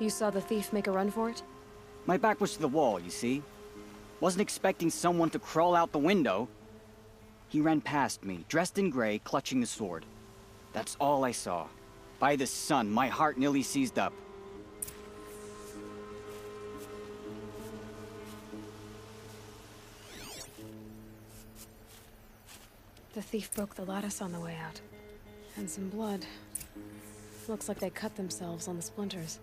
You saw the thief make a run for it? My back was to the wall, you see. Wasn't expecting someone to crawl out the window. He ran past me, dressed in gray, clutching the sword. That's all I saw. By the sun, my heart nearly seized up. The thief broke the lattice on the way out. And some blood. Looks like they cut themselves on the splinters.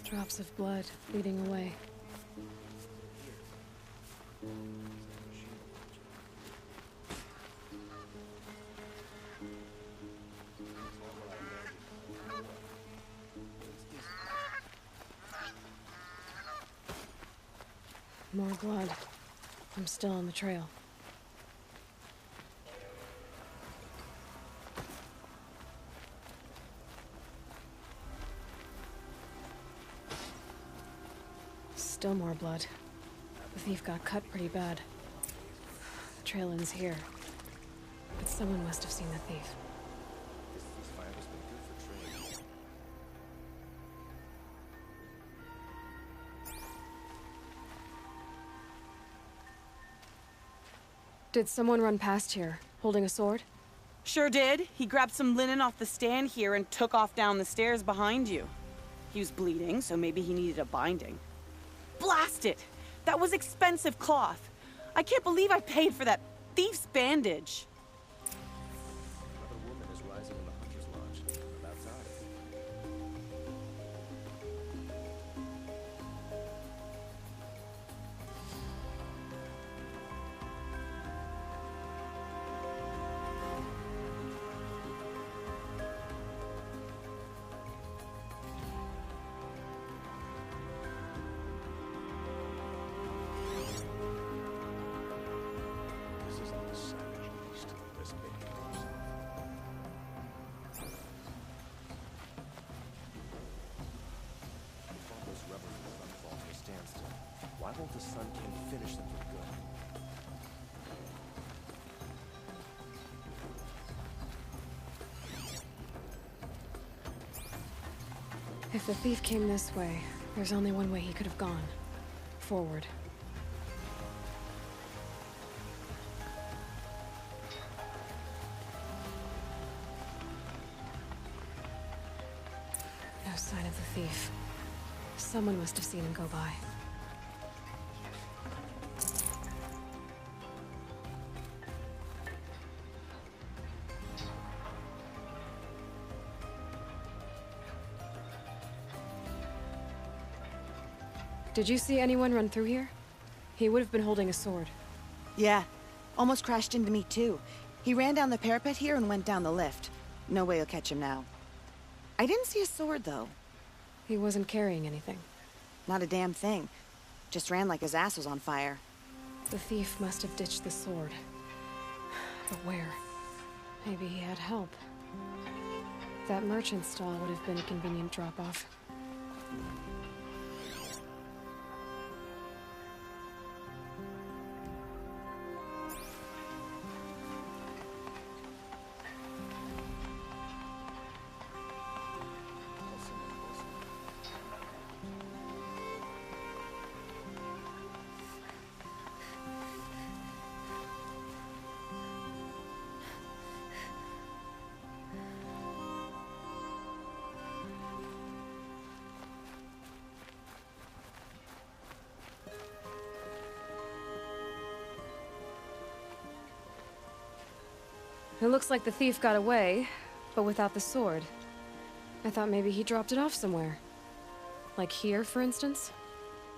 Drops of blood leading away. More blood. I'm still on the trail. Still more blood. The thief got cut pretty bad. The trail ends here. But someone must have seen the thief. Did someone run past here, holding a sword? Sure did. He grabbed some linen off the stand here and took off down the stairs behind you. He was bleeding, so maybe he needed a binding. Blast it! That was expensive cloth. I can't believe I paid for that thief's bandage. Another woman is rising in the Hunter's Lodge. About time. Why won't the Sun King finish them for good? If the thief came this way, there's only one way he could have gone. Forward. No sign of the thief. Someone must have seen him go by. Did you see anyone run through here? He would have been holding a sword. Yeah. Almost crashed into me, too. He ran down the parapet here and went down the lift. No way you'll catch him now. I didn't see a sword, though. He wasn't carrying anything. Not a damn thing. Just ran like his ass was on fire. The thief must have ditched the sword. But where? Maybe he had help. That merchant stall would have been a convenient drop-off. It looks like the thief got away, but without the sword. I thought maybe he dropped it off somewhere. Like here, for instance?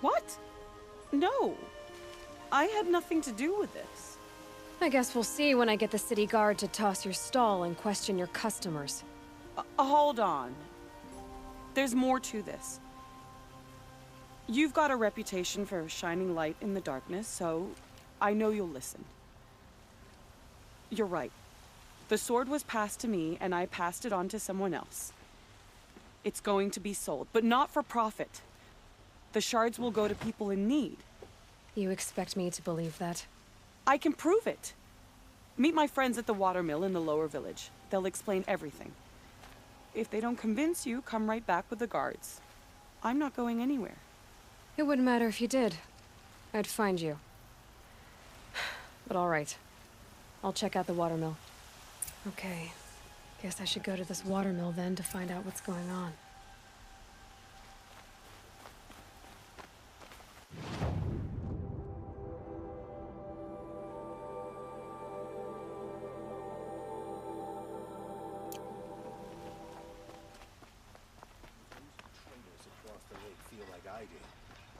What? No. I had nothing to do with this. I guess we'll see when I get the city guard to toss your stall and question your customers. Hold on. There's more to this. You've got a reputation for shining light in the darkness, so I know you'll listen. You're right. The sword was passed to me, and I passed it on to someone else. It's going to be sold, but not for profit. The shards will go to people in need. You expect me to believe that? I can prove it. Meet my friends at the watermill in the lower village. They'll explain everything. If they don't convince you, come right back with the guards. I'm not going anywhere. It wouldn't matter if you did. I'd find you. But all right. I'll check out the watermill. Okay. Guess I should go to this watermill then to find out what's going on.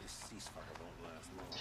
This ceasefire won't last long.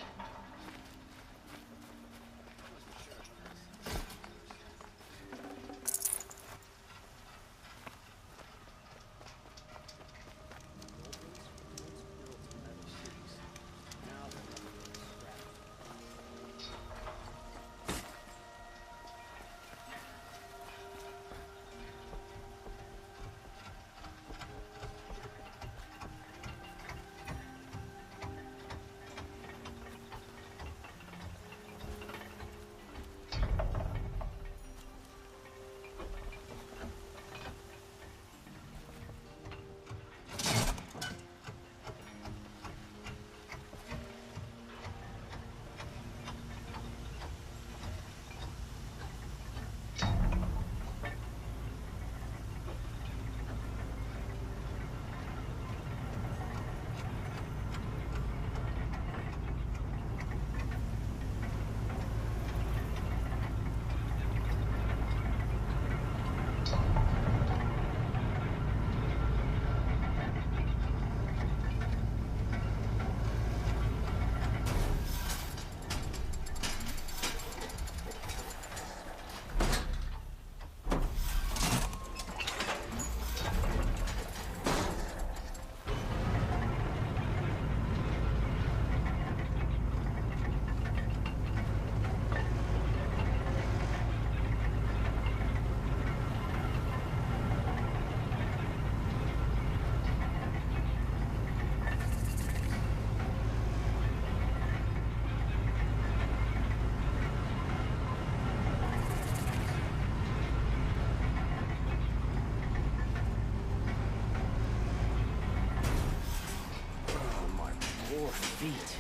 Poor feet.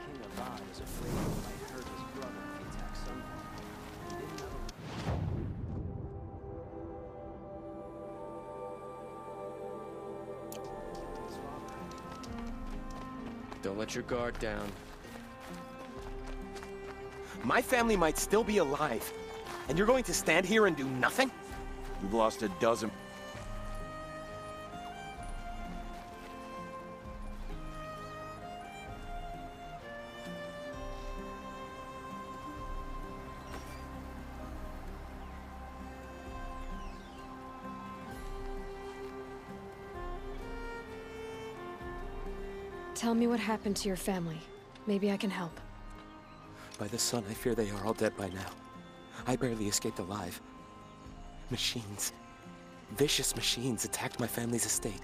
King Ravan is afraid he might hurt his brother if he attacks Sunfall. He didn't know. Don't let your guard down. My family might still be alive, and you're going to stand here and do nothing? You've lost a dozen. Tell me what happened to your family. Maybe I can help. By the sun, I fear they are all dead by now. I barely escaped alive. Machines. Vicious machines attacked my family's estate.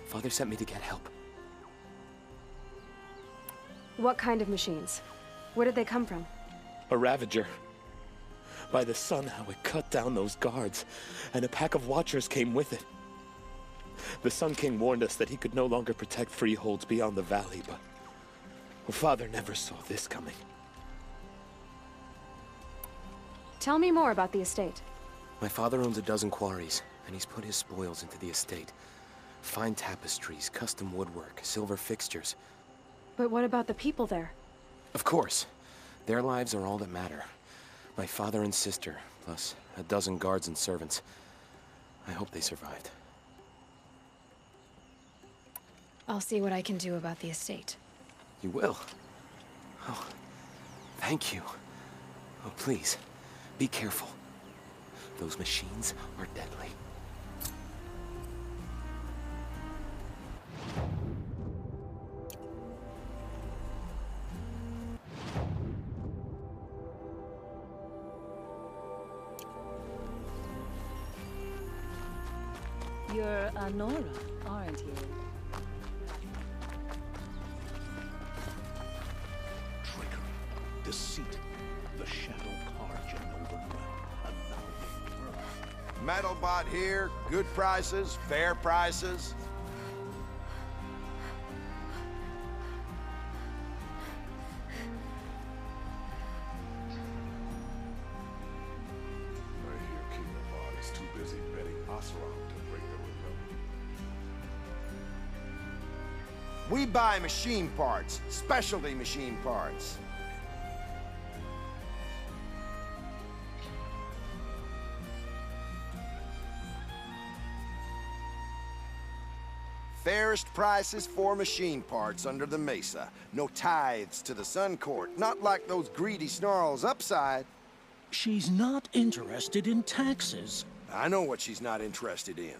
Father sent me to get help. What kind of machines? Where did they come from? A Ravager. By the sun, how it cut down those guards, and a pack of Watchers came with it. The Sun King warned us that he could no longer protect freeholds beyond the valley, but Father never saw this coming. Tell me more about the estate. My father owns a dozen quarries, and he's put his spoils into the estate. Fine tapestries, custom woodwork, silver fixtures. But what about the people there? Of course. Their lives are all that matter. My father and sister, plus a dozen guards and servants. I hope they survived. I'll see what I can do about the estate. You will? Oh, thank you. Oh, please, be careful. Those machines are deadly. You're Anora, aren't you? Trickery, deceit, the shadow cards you know them well, and now they work. Metalbot here, good prices, fair prices. I hear King Ravan is too busy betting Ahsis to break the window. We buy machine parts, specialty machine parts. Fairest prices for machine parts under the mesa. No tithes to the Sun Court, not like those greedy snarls upside. She's not interested in taxes. I know what she's not interested in.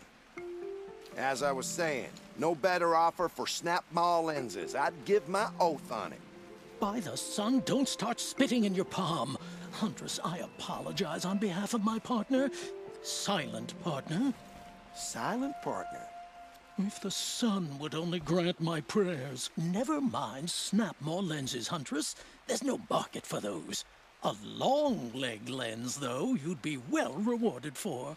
As I was saying, no better offer for snap maw lenses. I'd give my oath on it. By the sun, don't start spitting in your palm. Huntress, I apologize on behalf of my partner. Silent partner. Silent partner? If the sun would only grant my prayers. Never mind snap maw lenses, Huntress. There's no market for those. A long leg lens, though, you'd be well rewarded for.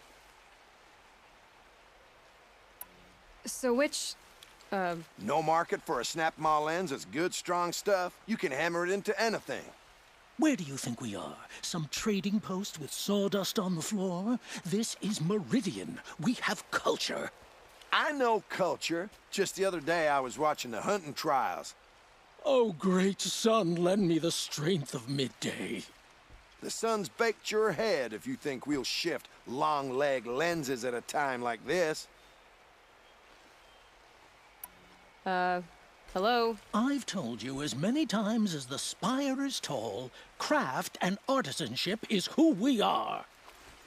So which, No market for a snap maw lens is good, strong stuff. You can hammer it into anything. Where do you think we are? Some trading post with sawdust on the floor? This is Meridian. We have culture. I know culture. Just the other day I was watching the hunting trials. Oh, great sun, lend me the strength of midday. The sun's baked your head if you think we'll shift long leg lenses at a time like this. Hello? I've told you as many times as the spire is tall, craft and artisanship is who we are.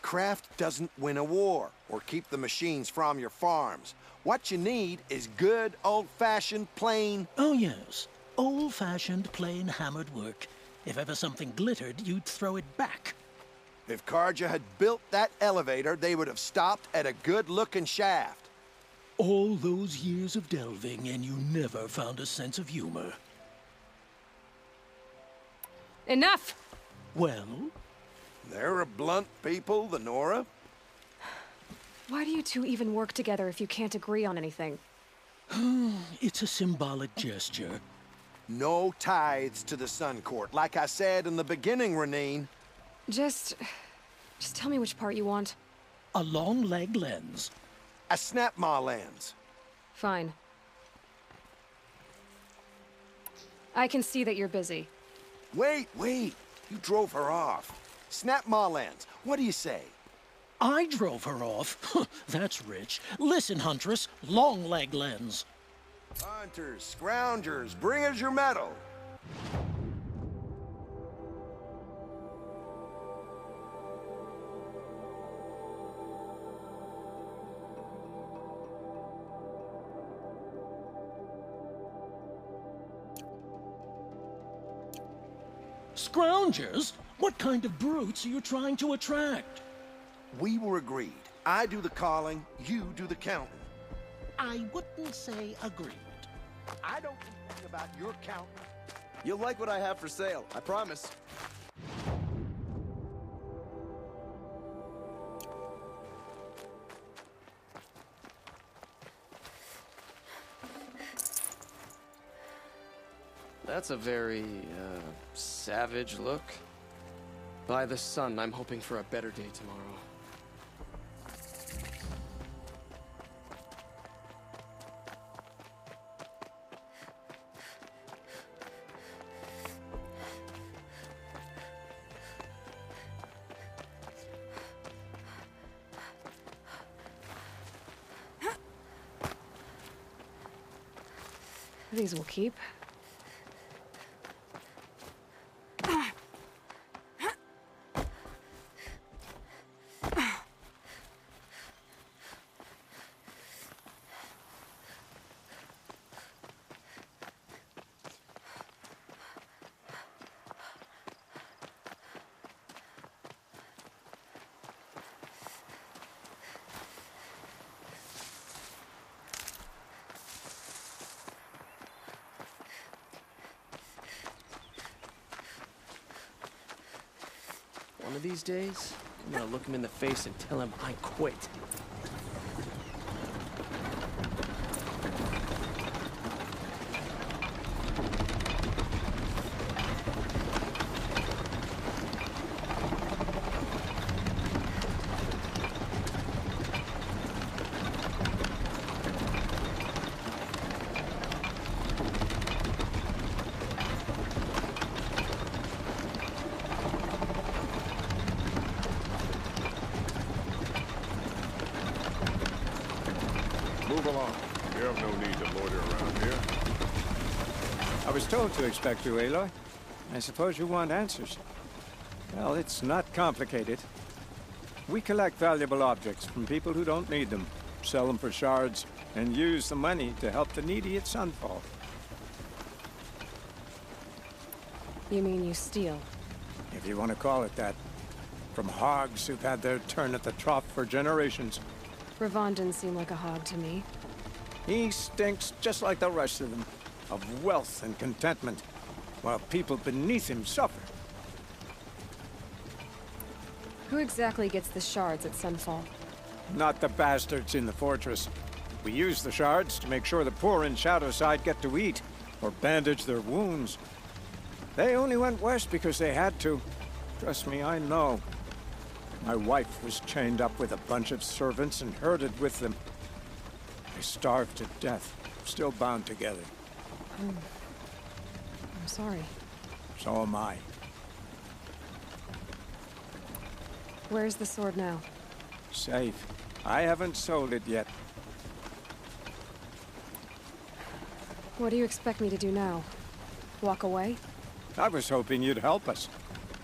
Craft doesn't win a war or keep the machines from your farms. What you need is good, old-fashioned, plain... Oh, yes. Old-fashioned, plain hammered work. If ever something glittered, you'd throw it back. If Carja had built that elevator, they would have stopped at a good-looking shaft. All those years of delving, and you never found a sense of humor. Enough! Well? They're a blunt people, the Nora. Why do you two even work together if you can't agree on anything? It's a symbolic gesture. No tithes to the Sun Court, like I said in the beginning, Renine. Just tell me which part you want. A long leg lens. A snap maw lens. Fine. I can see that you're busy. Wait. You drove her off. Snap maw lens. What do you say? I drove her off? That's rich. Listen, Huntress. Long leg lens. Hunters, scroungers, bring us your medal. Scroungers? What kind of brutes are you trying to attract? We were agreed. I do the calling, you do the counting. I wouldn't say agreed. I don't know anything about your counting. You'll like what I have for sale, I promise. That's a very, savage look. By the sun, I'm hoping for a better day tomorrow. These will keep. One of these days, I'm gonna look him in the face and tell him I quit. along. You have no need to loiter around here. I was told to expect you, Aloy. I suppose you want answers. Well, it's not complicated. We collect valuable objects from people who don't need them, sell them for shards, and use the money to help the needy at Sunfall. You mean you steal? If you want to call it that. From hogs who've had their turn at the trough for generations. Ravan didn't seem like a hog to me. He stinks just like the rest of them, of wealth and contentment, while people beneath him suffer. Who exactly gets the shards at Sunfall? Not the bastards in the fortress. We use the shards to make sure the poor in Shadowside get to eat, or bandage their wounds. They only went west because they had to. Trust me, I know. My wife was chained up with a bunch of servants and herded with them. They starved to death, still bound together. I'm sorry. So am I. Where's the sword now? Safe. I haven't sold it yet. What do you expect me to do now? Walk away? I was hoping you'd help us.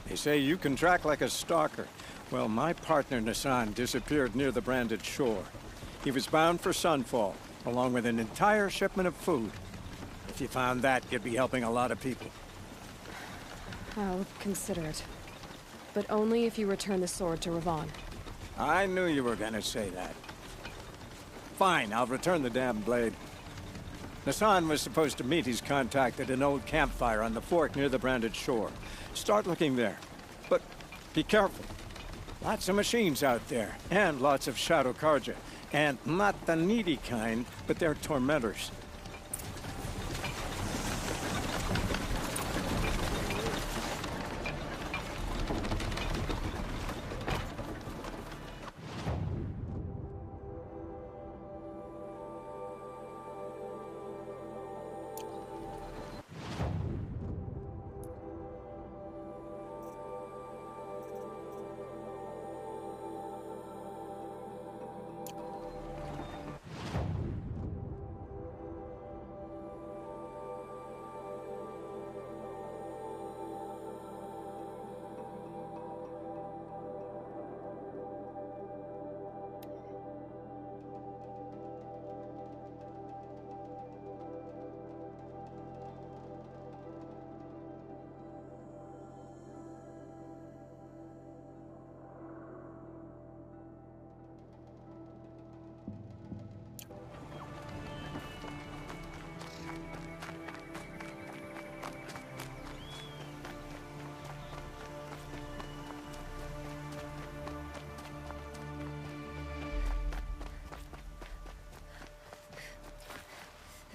They say you can track like a stalker. Well, my partner Nassan disappeared near the branded shore. He was bound for Sunfall, along with an entire shipment of food. If you found that, you'd be helping a lot of people. I'll consider it. But only if you return the sword to Ravan. I knew you were gonna say that. Fine, I'll return the damn blade. Nassan was supposed to meet his contact at an old campfire on the fork near the branded shore. Start looking there. But be careful. Lots of machines out there, and lots of Shadow Karja. And not the needy kind, but they're tormentors.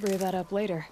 Brew that up later.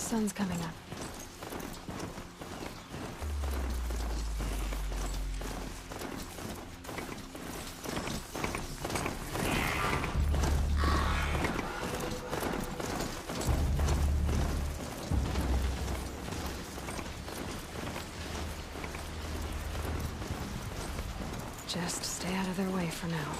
Sun's coming up. Just stay out of their way for now.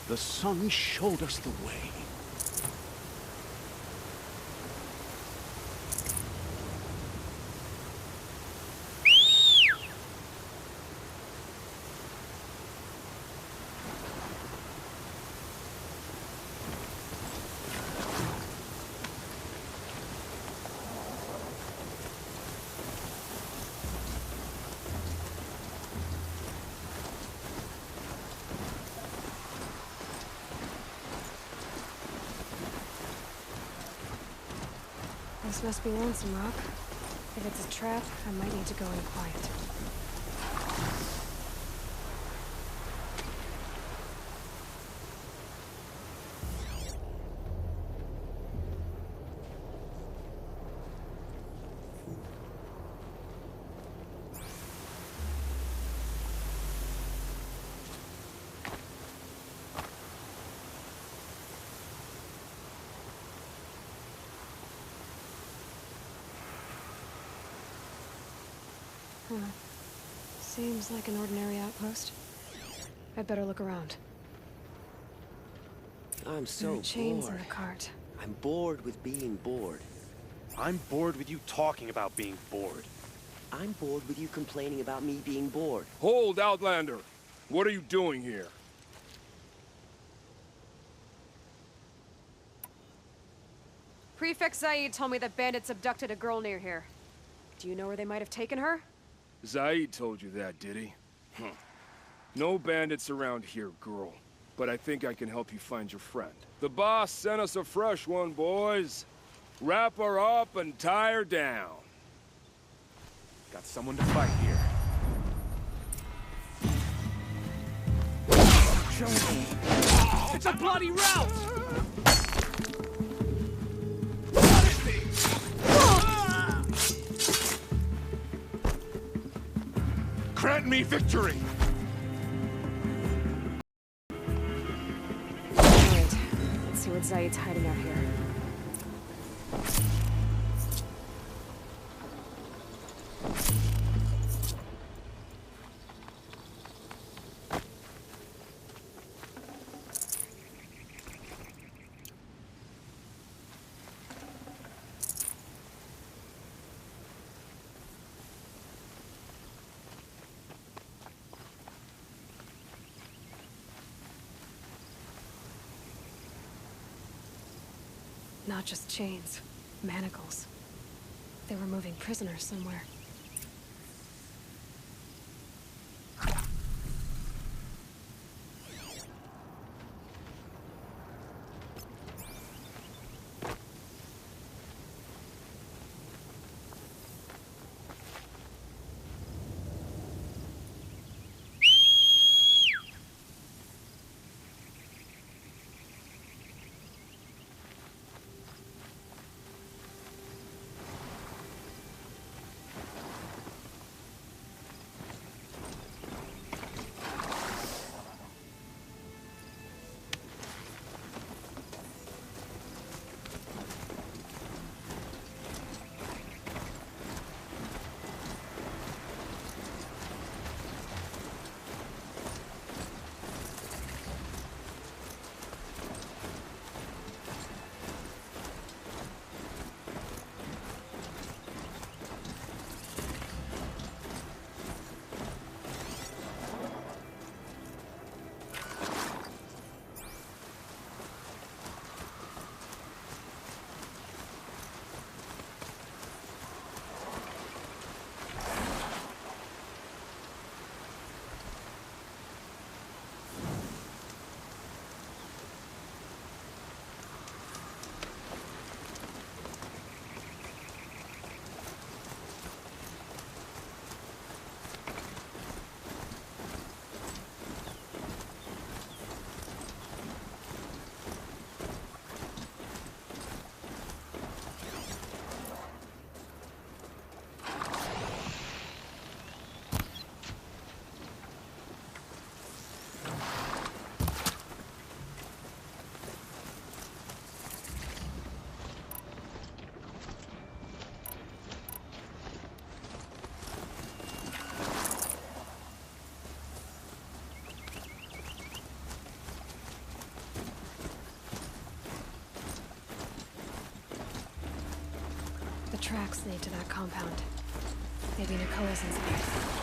The sun showed us the way. This must be Lonesome Rock. If it's a trap, I might need to go in quiet. Seems like an ordinary outpost. I'd better look around. I'm so There are chains in bored. the cart. I'm bored with being bored. I'm bored with you talking about being bored. I'm bored with you complaining about me being bored. Hold, Outlander! What are you doing here? Prefect Zaid told me that bandits abducted a girl near here. Do you know where they might have taken her? Zaid told you that, did he? No bandits around here, girl. But I think I can help you find your friend. The boss sent us a fresh one, boys. Wrap her up and tie her down. Got someone to fight here. It's a bloody rout! Grant me victory! Alright, let's see what Zaid's hiding out here. Not just chains, manacles. They were moving prisoners somewhere. The tracks lead to that compound. Maybe Nakoa's inside.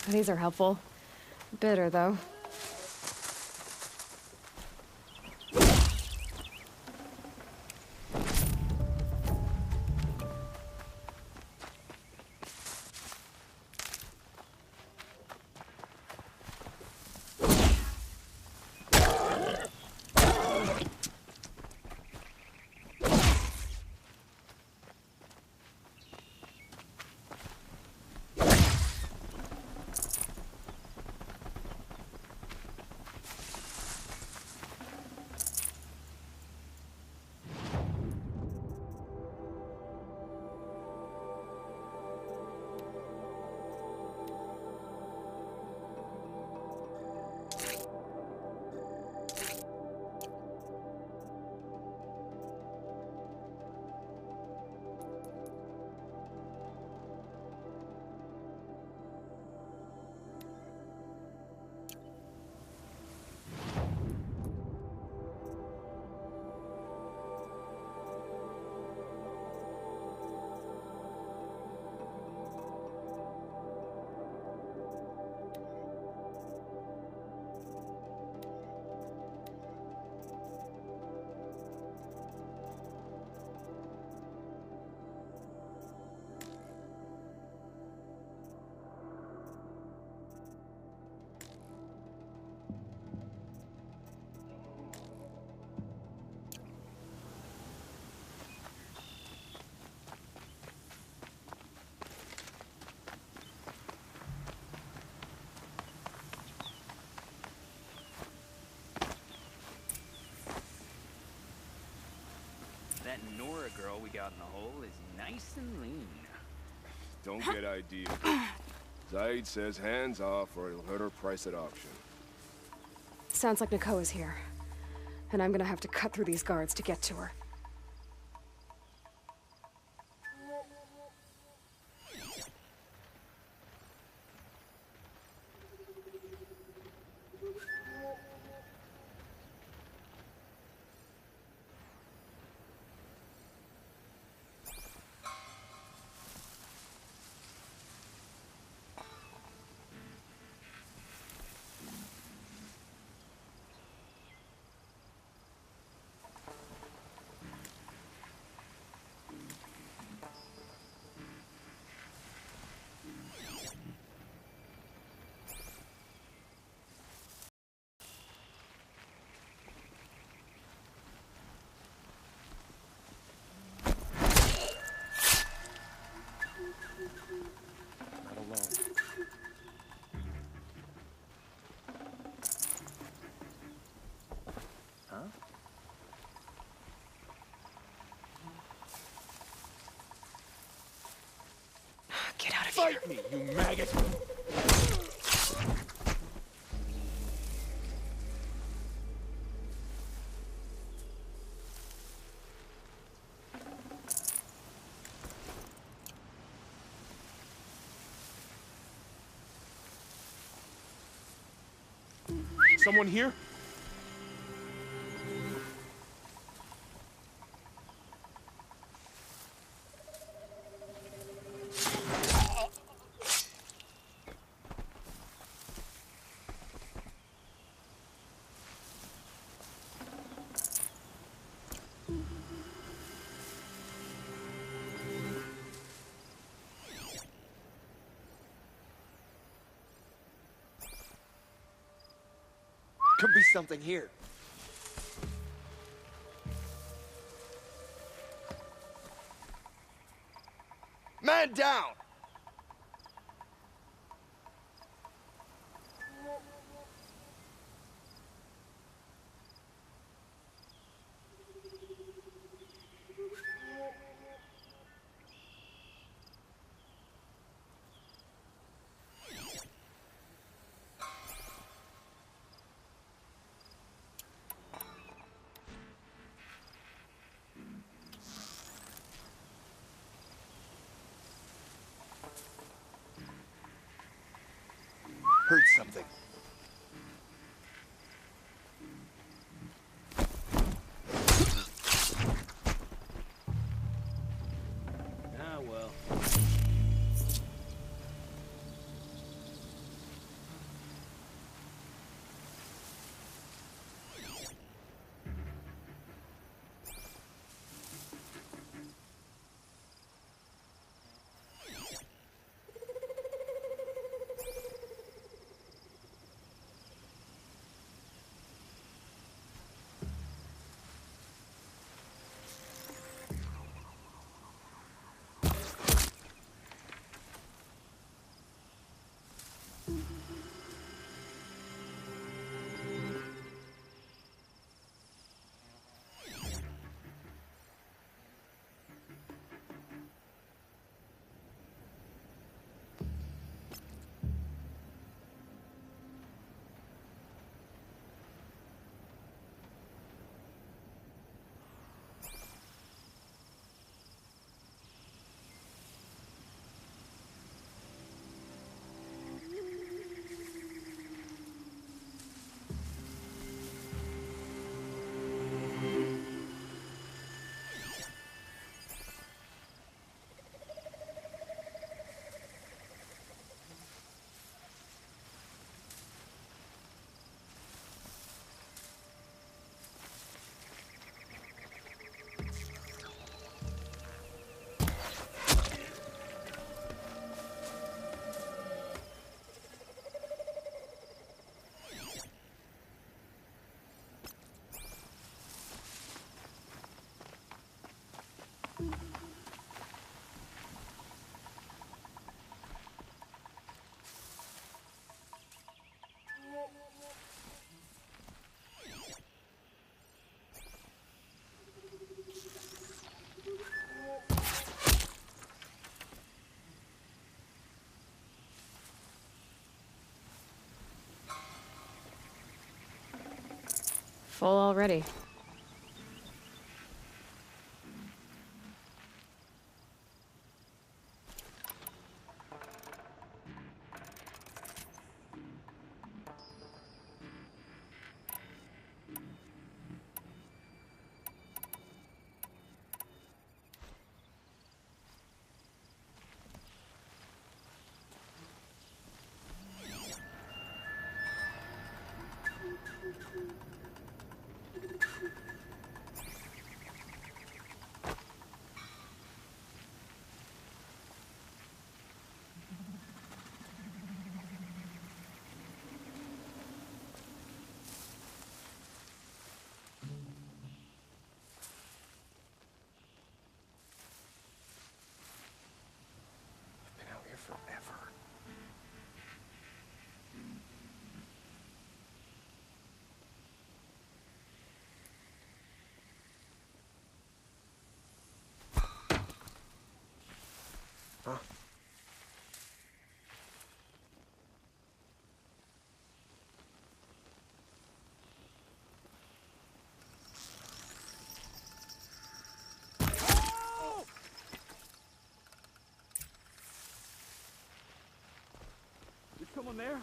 These are helpful. Bitter, though. that Nora girl we got in the hole is nice and lean. Don't get idea. Zaid says hands off or he'll hurt her price at auction. Sounds like Nakoa's here. And I'm gonna have to cut through these guards to get to her. Get out of here. Fight me, you maggot! Someone here? Could be something here. Man down! Heard something. Ah, well. full already. Huh? Is someone there?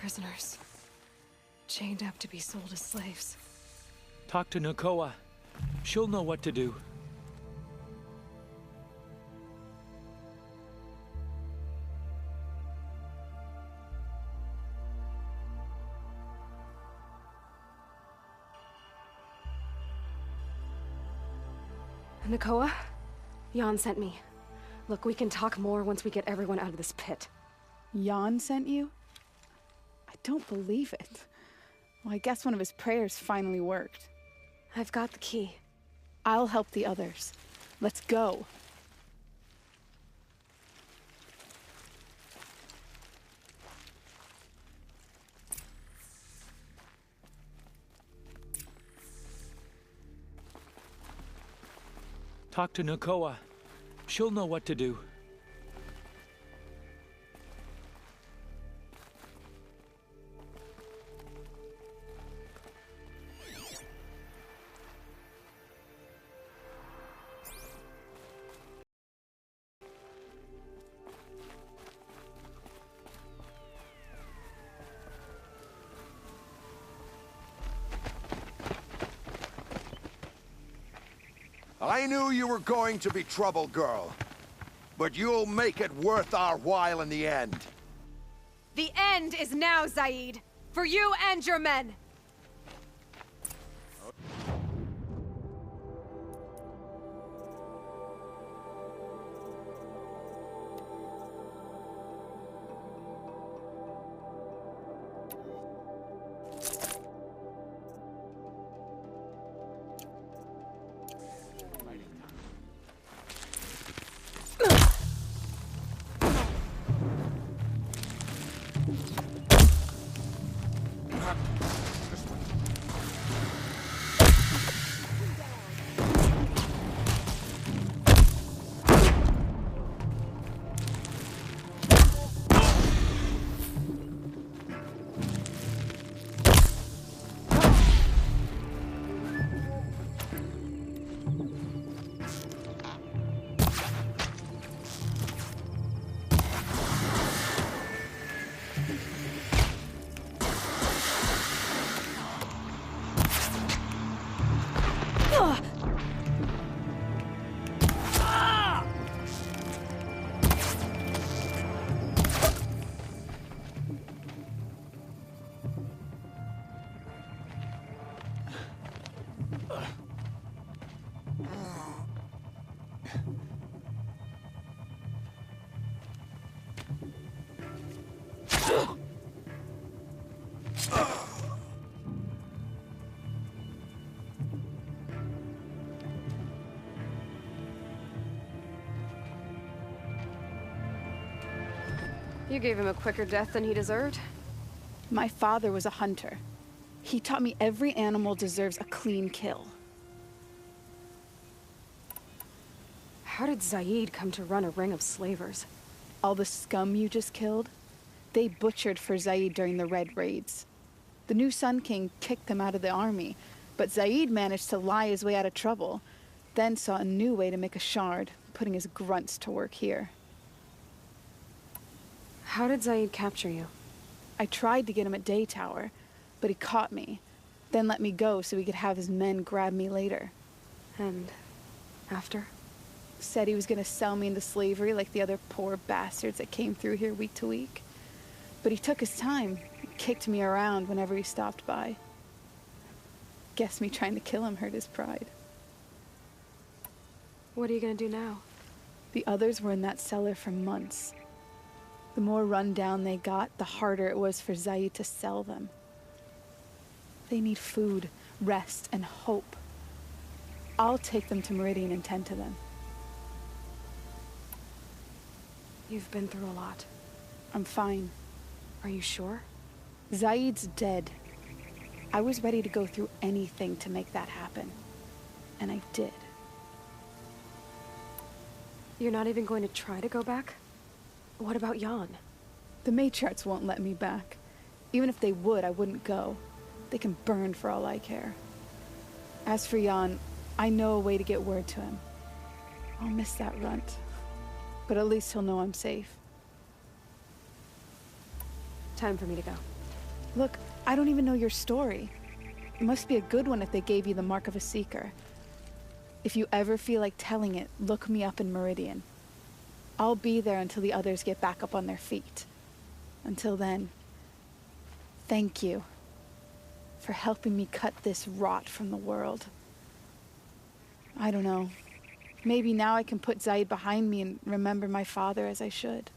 Prisoners. Chained up to be sold as slaves. Talk to Nakoa. She'll know what to do. Nakoa? Jan sent me. Look, we can talk more once we get everyone out of this pit. Jan sent you? I don't believe it. Well, I guess one of his prayers finally worked. I've got the key. I'll help the others. Let's go. Talk to Nakoa. She'll know what to do. I knew you were going to be trouble, girl. But you'll make it worth our while in the end. The end is now, Zaid! For you and your men! You gave him a quicker death than he deserved. My father was a hunter. He taught me every animal deserves a clean kill. How did Zaid come to run a ring of slavers? All the scum you just killed, they butchered for Zaid during the Red Raids. The new Sun King kicked them out of the army, but Zaid managed to lie his way out of trouble, then saw a new way to make a shard, putting his grunts to work here. How did Zaid capture you? I tried to get him at Day Tower, but he caught me, then let me go so he could have his men grab me later. And after? Said he was gonna sell me into slavery like the other poor bastards that came through here week to week. But he took his time, kicked me around whenever he stopped by. Guess me trying to kill him hurt his pride. What are you gonna do now? The others were in that cellar for months. The more run down they got, the harder it was for Zaid to sell them. They need food, rest, and hope. I'll take them to Meridian and tend to them. You've been through a lot. I'm fine. Are you sure? Zaid's dead. I was ready to go through anything to make that happen. And I did. You're not even going to try to go back? What about Jan? The matriarchs won't let me back. Even if they would, I wouldn't go. They can burn for all I care. As for Jan, I know a way to get word to him. I'll miss that runt. But at least he'll know I'm safe. Time for me to go. Look, I don't even know your story. It must be a good one if they gave you the mark of a seeker. If you ever feel like telling it, look me up in Meridian. I'll be there until the others get back up on their feet. Until then, thank you for helping me cut this rot from the world. I don't know. Maybe now I can put Zaid behind me and remember my father as I should.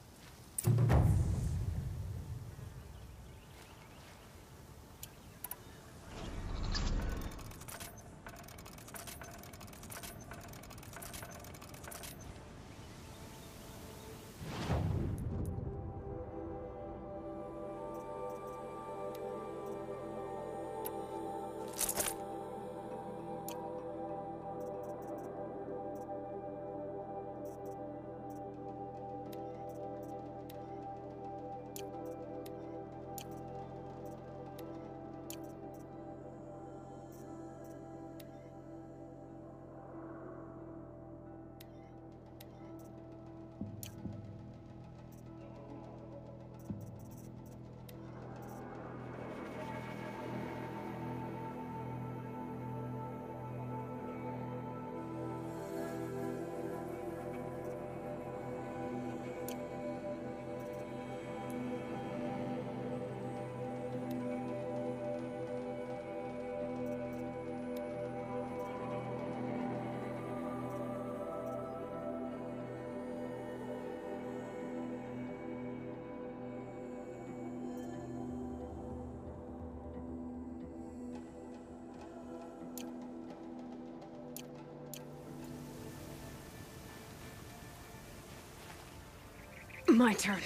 My turn.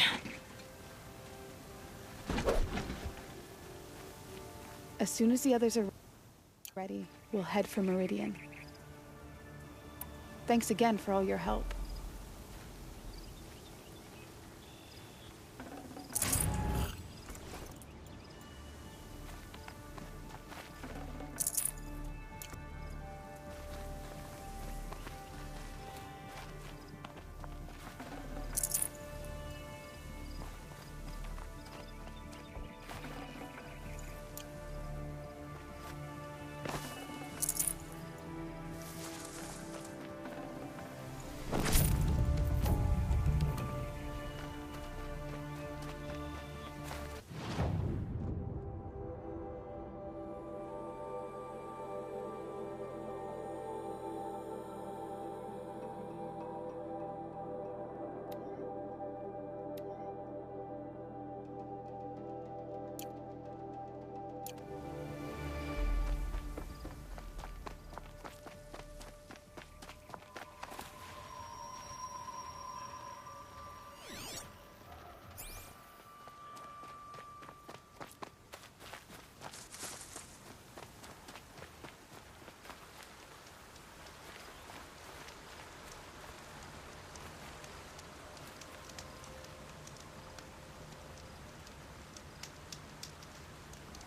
As soon as the others are ready, we'll head for Meridian. Thanks again for all your help.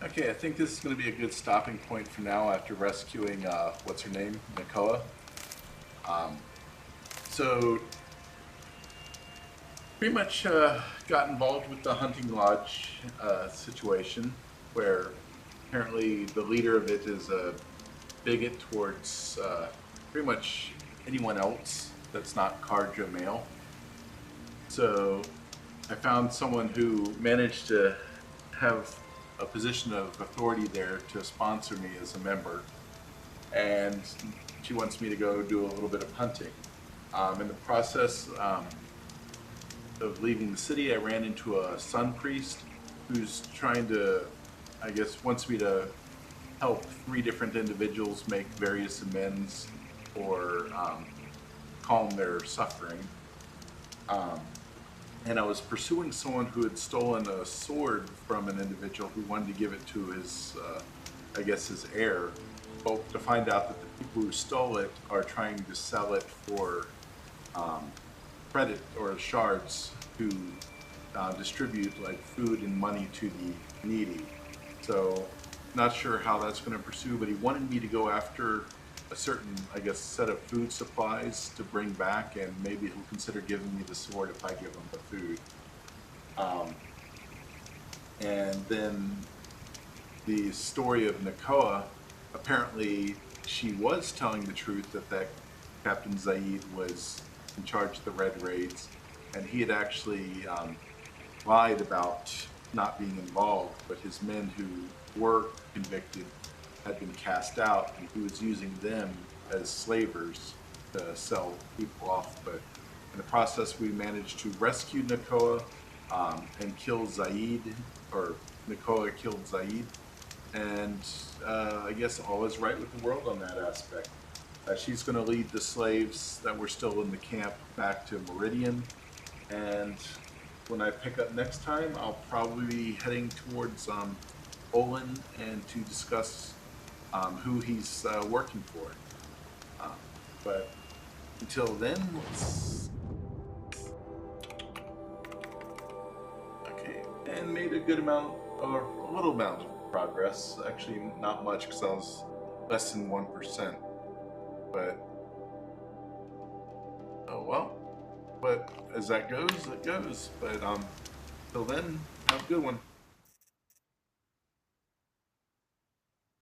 Okay, I think this is going to be a good stopping point for now after rescuing, what's her name? Nakoa. So, pretty much got involved with the hunting lodge situation, where apparently the leader of it is a bigot towards pretty much anyone else that's not Karja male. So, I found someone who managed to have a position of authority there to sponsor me as a member, and she wants me to go do a little bit of hunting. In the process of leaving the city, I ran into a sun priest who's trying to, I guess, wants me to help 3 different individuals make various amends or calm their suffering. And I was pursuing someone who had stolen a sword from an individual who wanted to give it to his, I guess, his heir, but to find out that the people who stole it are trying to sell it for credit or shards who distribute like food and money to the needy. So, not sure how that's going to pursue, but he wanted me to go after a certain, I guess, set of food supplies to bring back, and maybe he'll consider giving me the sword if I give him the food. And then the story of Nakoa, apparently she was telling the truth that Captain Zaid was in charge of the Red Raids, and he had actually lied about not being involved, but his men who were convicted had been cast out, and he was using them as slavers to sell people off. But in the process, we managed to rescue Nakoa and kill Zaid, or Nakoa killed Zaid, and I guess all is right with the world on that aspect. She's going to lead the slaves that were still in the camp back to Meridian, and when I pick up next time, I'll probably be heading towards Olin and to discuss who he's working for. But until then, let's... Okay, and made a good amount, or a little amount of progress. Actually, not much, because I was less than 1%. But, oh well. But as that goes, it goes. But till then, have a good one.